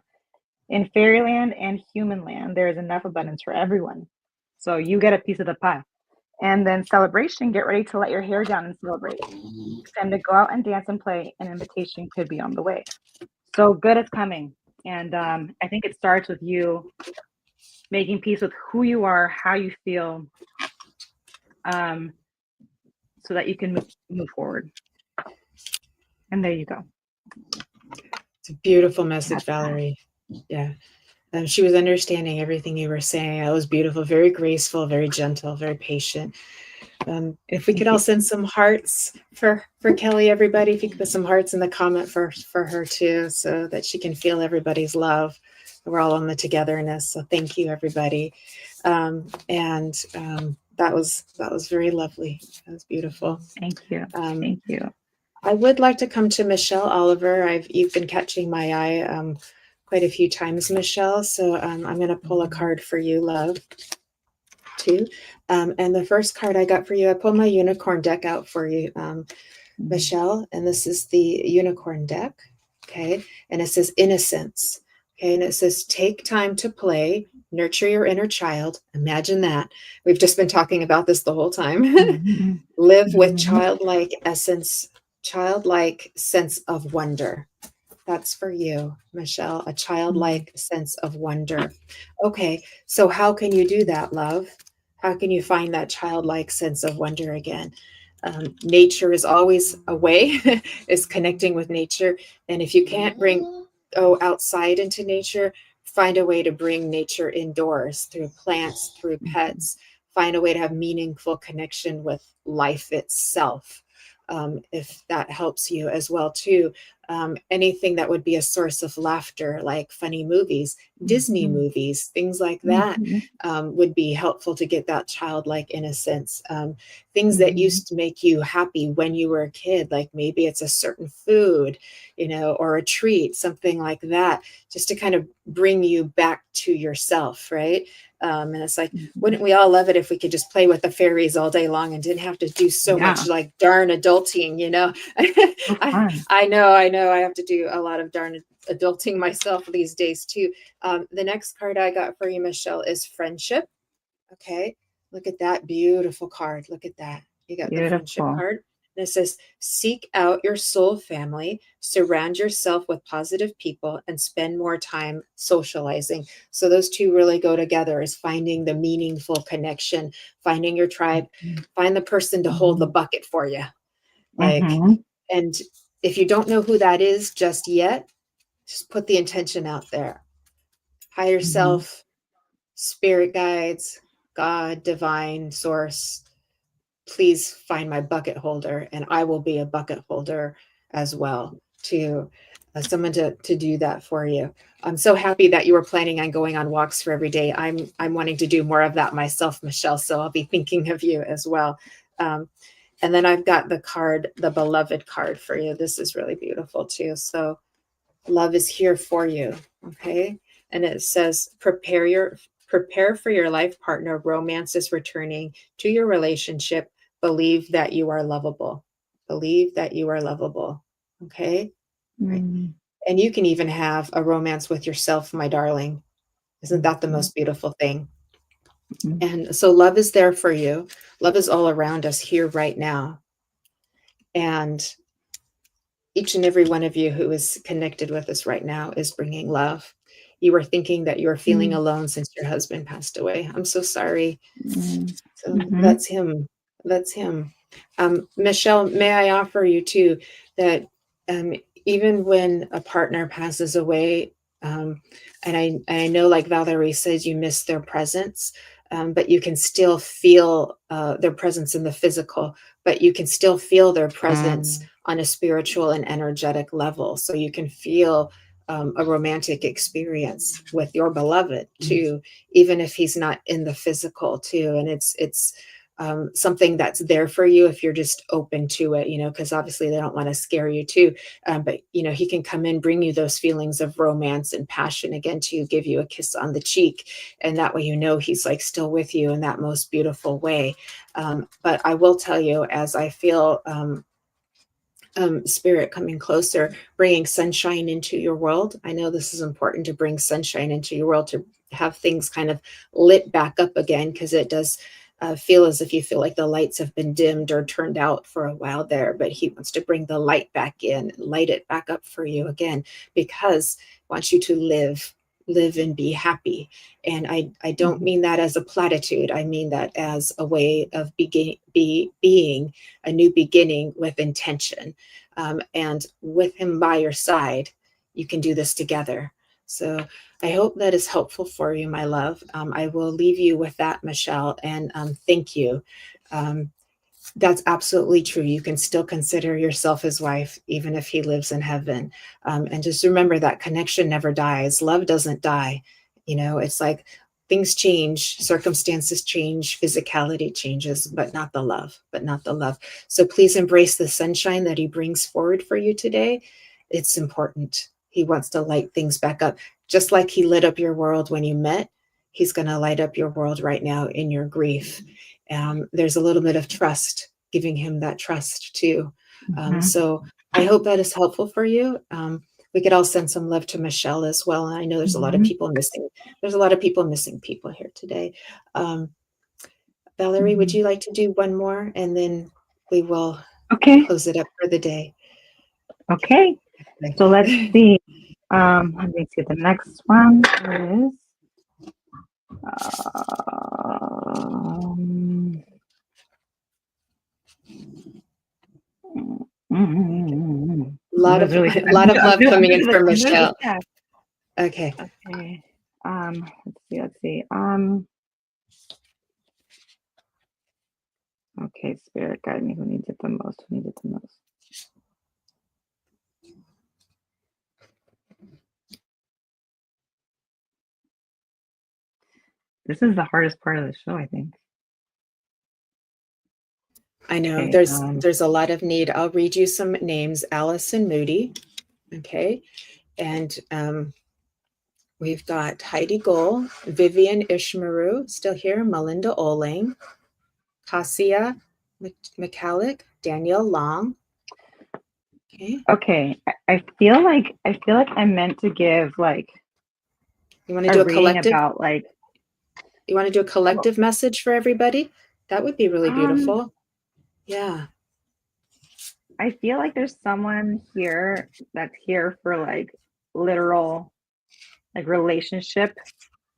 In fairyland and human land, there is enough abundance for everyone. So you get a piece of the pie. And then celebration, get ready to let your hair down and celebrate. It's time to go out and dance and play. An invitation could be on the way. So good is coming. And I think it starts with you making peace with who you are, how you feel, so that you can move forward. And there you go. it's a beautiful message, Valerie. Yeah. She was understanding everything you were saying. That was beautiful, very graceful, very gentle, very patient. If we could all send some hearts for Kelly, everybody, if you could put some hearts in the comment for her too, so that she can feel everybody's love. We're all on the togetherness. So thank you, everybody. That was very lovely. That was beautiful. Thank you. Thank you. I would like to come to Michelle Oliver. You've been catching my eye quite a few times, Michelle. So I'm going to pull a card for you, love, too. And the first card I got for you, I pulled my unicorn deck out for you, Michelle. And this is the unicorn deck. Okay. And it says innocence. Okay. And it says take time to play, nurture your inner child. Imagine that. We've just been talking about this the whole time. Live with childlike sense of wonder. That's for you, Michelle, a childlike sense of wonder. Okay, so how can you do that, love? How can you find that childlike sense of wonder again? Nature is always a way, is connecting with nature. And if you can't go outside into nature, find a way to bring nature indoors through plants, through pets. Find a way to have meaningful connection with life itself. If that helps you as well too. anything that would be a source of laughter, like funny movies, Disney movies, things like that, would be helpful to get that childlike innocence. Things that used to make you happy when you were a kid, like maybe it's a certain food, or a treat, something like that, just to kind of bring you back to yourself, right? And it's like, wouldn't we all love it if we could just play with the fairies all day long and didn't have to do so much like darn adulting, I know I have to do a lot of darn adulting myself these days too. The next card I got for you, Michelle, is friendship. Okay. Look at that beautiful card. Look at that. You got the friendship card. And it says, seek out your soul family, surround yourself with positive people, and spend more time socializing. So those two really go together, is finding the meaningful connection, finding your tribe, find the person to hold the bucket for you. And if you don't know who that is just yet, just put the intention out there. Higher self, spirit guides, God, divine source, please find my bucket holder, and I will be a bucket holder as well, to someone to do that for you. I'm so happy that you were planning on going on walks for every day. I'm wanting to do more of that myself, Michelle, so I'll be thinking of you as well. And then I've got the card, the beloved card for you. This is really beautiful too. So love is here for you. Okay. And it says, prepare for your life partner. Romance is returning to your relationship. Believe that you are lovable. Believe that you are lovable. Okay. Right. And you can even have a romance with yourself, my darling. Isn't that the most beautiful thing? And so love is there for you. Love is all around us here right now. And each and every one of you who is connected with us right now is bringing love. You were thinking that you were feeling alone since your husband passed away. I'm so sorry. So that's him. That's him. Michelle, may I offer you too that even when a partner passes away, and I know, like Valerie says, you miss their presence, but you can still feel their presence in the physical, but you can still feel their presence on a spiritual and energetic level. So you can feel a romantic experience with your beloved too, even if he's not in the physical too. And it's something that's there for you if you're just open to it, because obviously they don't want to scare you too. But he can come in, bring you those feelings of romance and passion again to give you a kiss on the cheek. And that way, he's like still with you in that most beautiful way. But I will tell you, as I feel spirit coming closer, bringing sunshine into your world. I know this is important to bring sunshine into your world, to have things kind of lit back up again, because it does feel as if you feel like the lights have been dimmed or turned out for a while there, but he wants to bring the light back in, light it back up for you again, because he wants you to live and be happy. And I don't mean that as a platitude. I mean that as a way of being a new beginning with intention. And with him by your side, you can do this together. So I hope that is helpful for you, my love. I will leave you with that, Michelle, and thank you. That's absolutely true. You can still consider yourself his wife, even if he lives in heaven. And just remember that connection never dies. Love doesn't die. It's like things change, circumstances change, physicality changes, but not the love, So please embrace the sunshine that he brings forward for you today. It's important. He wants to light things back up. Just like he lit up your world when you met, he's going to light up your world right now in your grief. There's a little bit of trust, giving him that trust too. So I hope that is helpful for you. We could all send some love to Michelle as well. And I know there's a lot of people missing. There's a lot of people missing people here today. Valerie, would you like to do one more, and then we will close it up for the day? Okay. So let's see. Let me see. The next one is. A lot of love coming in from Michelle. Okay. Let's see. Okay, spirit guide me. Who needs it the most? This is the hardest part of the show, I think. I know Okay, there's a lot of need. I'll read you some names. Allison Moody. Okay. And we've got Heidi Gohl, Vivian Ishmaru, still here, Melinda Oling, Cassia McCallick, Danielle Long. Okay. I feel like I'm meant to give like you want to do a reading collective about like you want to do a collective message for everybody? That would be really beautiful. Yeah. I feel like there's someone here that's here for like literal like relationship.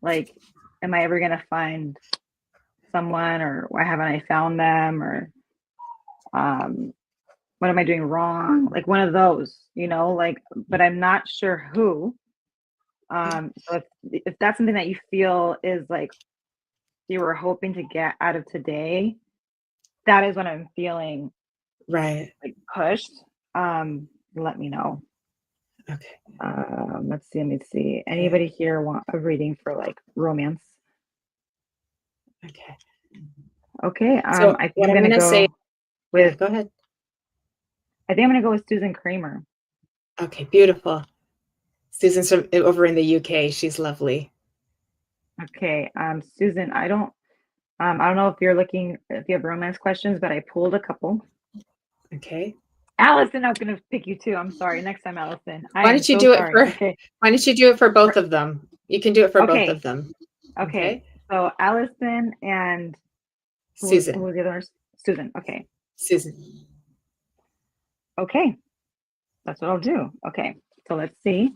Like, am I ever gonna find someone, or why haven't I found them, or what am I doing wrong? Like one of those, you know, like, but I'm not sure who. So if that's something that you feel is like you were hoping to get out of today, that is what I'm feeling. Right. Like pushed. Let me know. Okay. Let's see. Anybody here want a reading for like romance? Okay. Okay. So I think what I'm gonna go say with go ahead. I think I'm gonna go with Susan Kramer. Okay, beautiful. Susan's over in the UK. She's lovely. Okay. Susan, I don't know if you have romance questions, but I pulled a couple. Okay. Allison, I was gonna pick you too. I'm sorry. Next time, Allison. Why don't you do it for Why don't you do it for both of them? You can do it for both of them. Okay. So Allison and Susan. Who was the other? Susan. Okay. Susan. Okay. That's what I'll do. Okay. So let's see.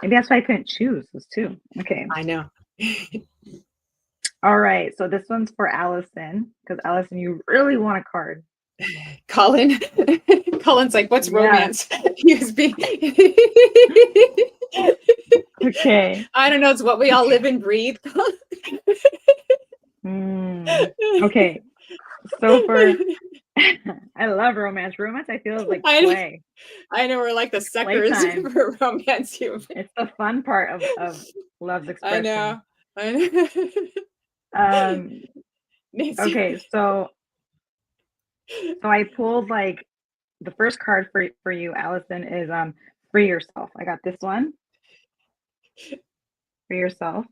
Maybe that's why I couldn't choose those two. Okay. I know. All right. So this one's for Allison, because Allison, you really want a card. Colin's like, what's romance? USB. Okay. I don't know. It's what we all live and breathe. Okay. So for I love romance. Romance, I feel, is like play. I know we're like the suckers for romance. It's the fun part of love's expression. I know. Okay, so I pulled like the first card for you, Allison, is free yourself. I got this one. Free yourself.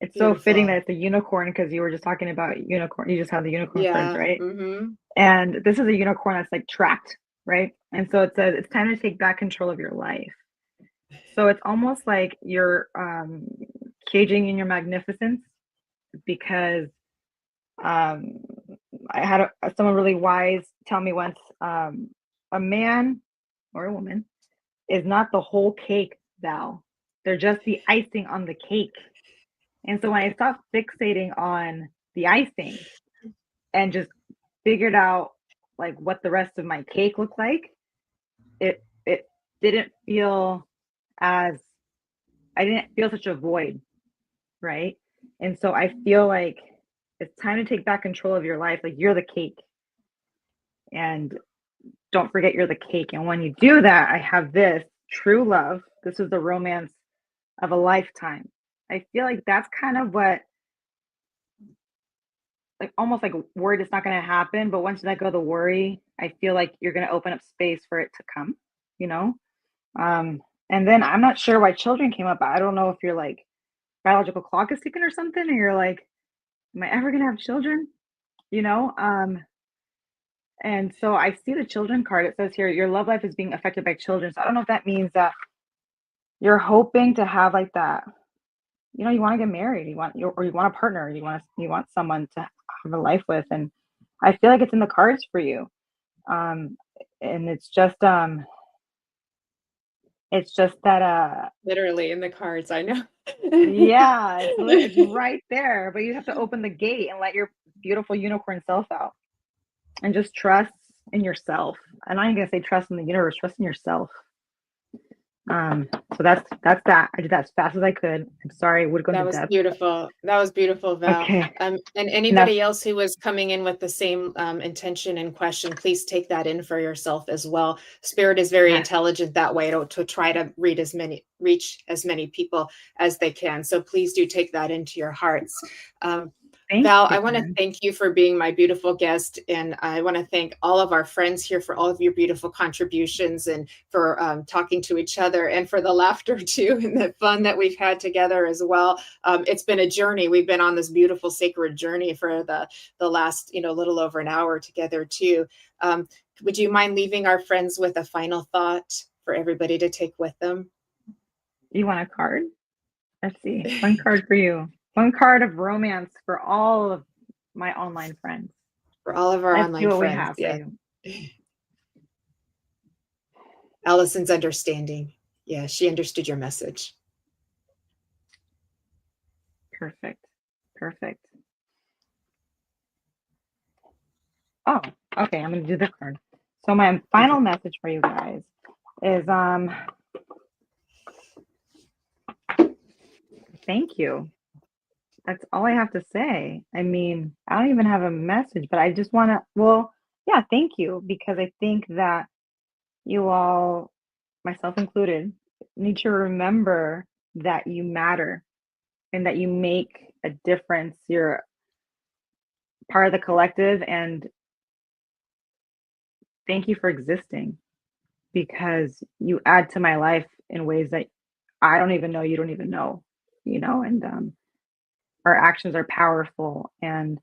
It's beautiful. So fitting that it's a unicorn, because you were just talking about unicorn. You just had the unicorn cards, right? Mm-hmm. And this is a unicorn that's like trapped, right? And so it says it's time to take back control of your life. So it's almost like you're caging in your magnificence, because I had someone really wise tell me once, a man or a woman is not the whole cake, Val. They're just the icing on the cake. And so when I stopped fixating on the icing and just figured out like what the rest of my cake looked like, it didn't feel as, I didn't feel such a void, right? And so I feel like it's time to take back control of your life. Like, you're the cake, and don't forget you're the cake. And when you do that, I have this true love. This is the romance of a lifetime. I feel like that's kind of what, like, almost like worried it's not going to happen. But once you let go of the worry, I feel like you're going to open up space for it to come, you know? And then I'm not sure why children came up. I don't know if you're like biological clock is ticking or something, and you're like, am I ever going to have children? You know? And so I see the children card. It says here, your love life is being affected by children. So I don't know if that means that you're hoping to have like that, you know, you want to get married, you want a partner, you want someone to have a life with. And I feel like it's in the cards for you. And it's just that literally in the cards, I know. Yeah, it's right there, but you have to open the gate and let your beautiful unicorn self out, and just trust in yourself. I'm not even gonna say trust in the universe, trust in yourself. So that's that. I did that as fast as I could. I'm sorry, it would go That into was depth. beautiful. That was beautiful, Val. Okay. And anybody else who was coming in with the same intention and question, please take that in for yourself as well. Spirit is very intelligent that way to try to reach as many people as they can. So please do take that into your hearts. Val, I want to thank you for being my beautiful guest. And I want to thank all of our friends here for all of your beautiful contributions and for talking to each other and for the laughter too and the fun that we've had together as well. It's been a journey. We've been on this beautiful sacred journey for the last, little over an hour together too. Would you mind leaving our friends with a final thought for everybody to take with them? You want a card? Let's see. One card for you. One card of romance for all of my online friends. For all of our online friends. Yeah. Allison's understanding. Yeah, she understood your message. Perfect. Oh, okay. I'm going to do the card. So my final message for you guys is thank you. That's all I have to say. I mean, I don't even have a message, but I just want to, thank you, because I think that you all, myself included, need to remember that you matter and that you make a difference. You're part of the collective, and thank you for existing, because you add to my life in ways that I don't even know, you don't even know, and our actions are powerful, and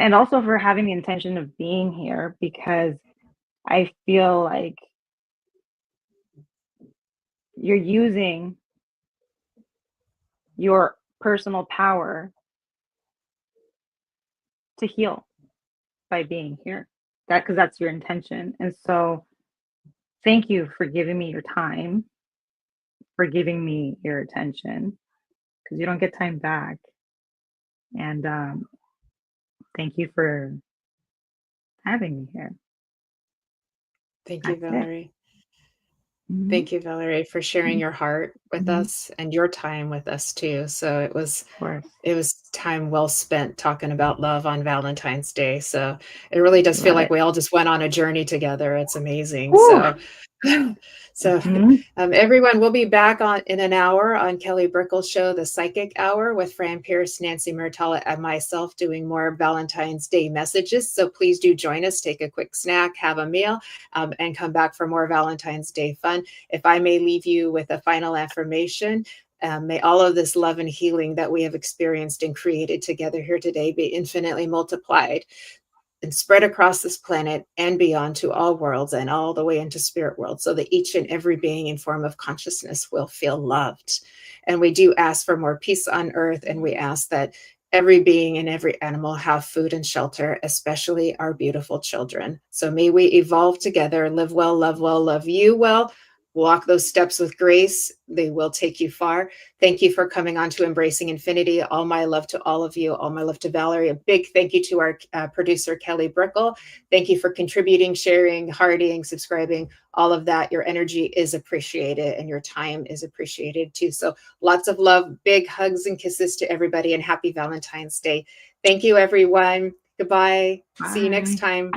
also for having the intention of being here, because I feel like you're using your personal power to heal by being here. Because that's your intention. And so thank you for giving me your time, for giving me your attention, because you don't get time back. And thank you for having me here. Thank you, Valerie. Thank you, Valerie, for sharing your heart with us and your time with us too. So it was time well spent talking about love on Valentine's Day. So it really does feel like we all just went on a journey together. It's amazing. Woo! So everyone, we'll be back in an hour on Kelly Brickle's show, The Psychic Hour, with Fran Pierce, Nancy Murtala, and myself doing more Valentine's Day messages. So please do join us, take a quick snack, have a meal, and come back for more Valentine's Day fun. If I may leave you with a final affirmation, may all of this love and healing that we have experienced and created together here today be infinitely multiplied and spread across this planet and beyond to all worlds and all the way into spirit world, so that each and every being in form of consciousness will feel loved. And we do ask for more peace on earth, and we ask that every being and every animal have food and shelter, especially our beautiful children. So may we evolve together, live well, love you well, walk those steps with grace. They will take you far. Thank you for coming on to Embracing Infinity. All my love to all of you. All my love to Valerie. A big thank you to our producer, Kelly Brickle. Thank you for contributing, sharing, hearting, subscribing, all of that. Your energy is appreciated and your time is appreciated too. So lots of love, big hugs and kisses to everybody, and happy Valentine's Day. Thank you, everyone. Goodbye. Bye. See you next time.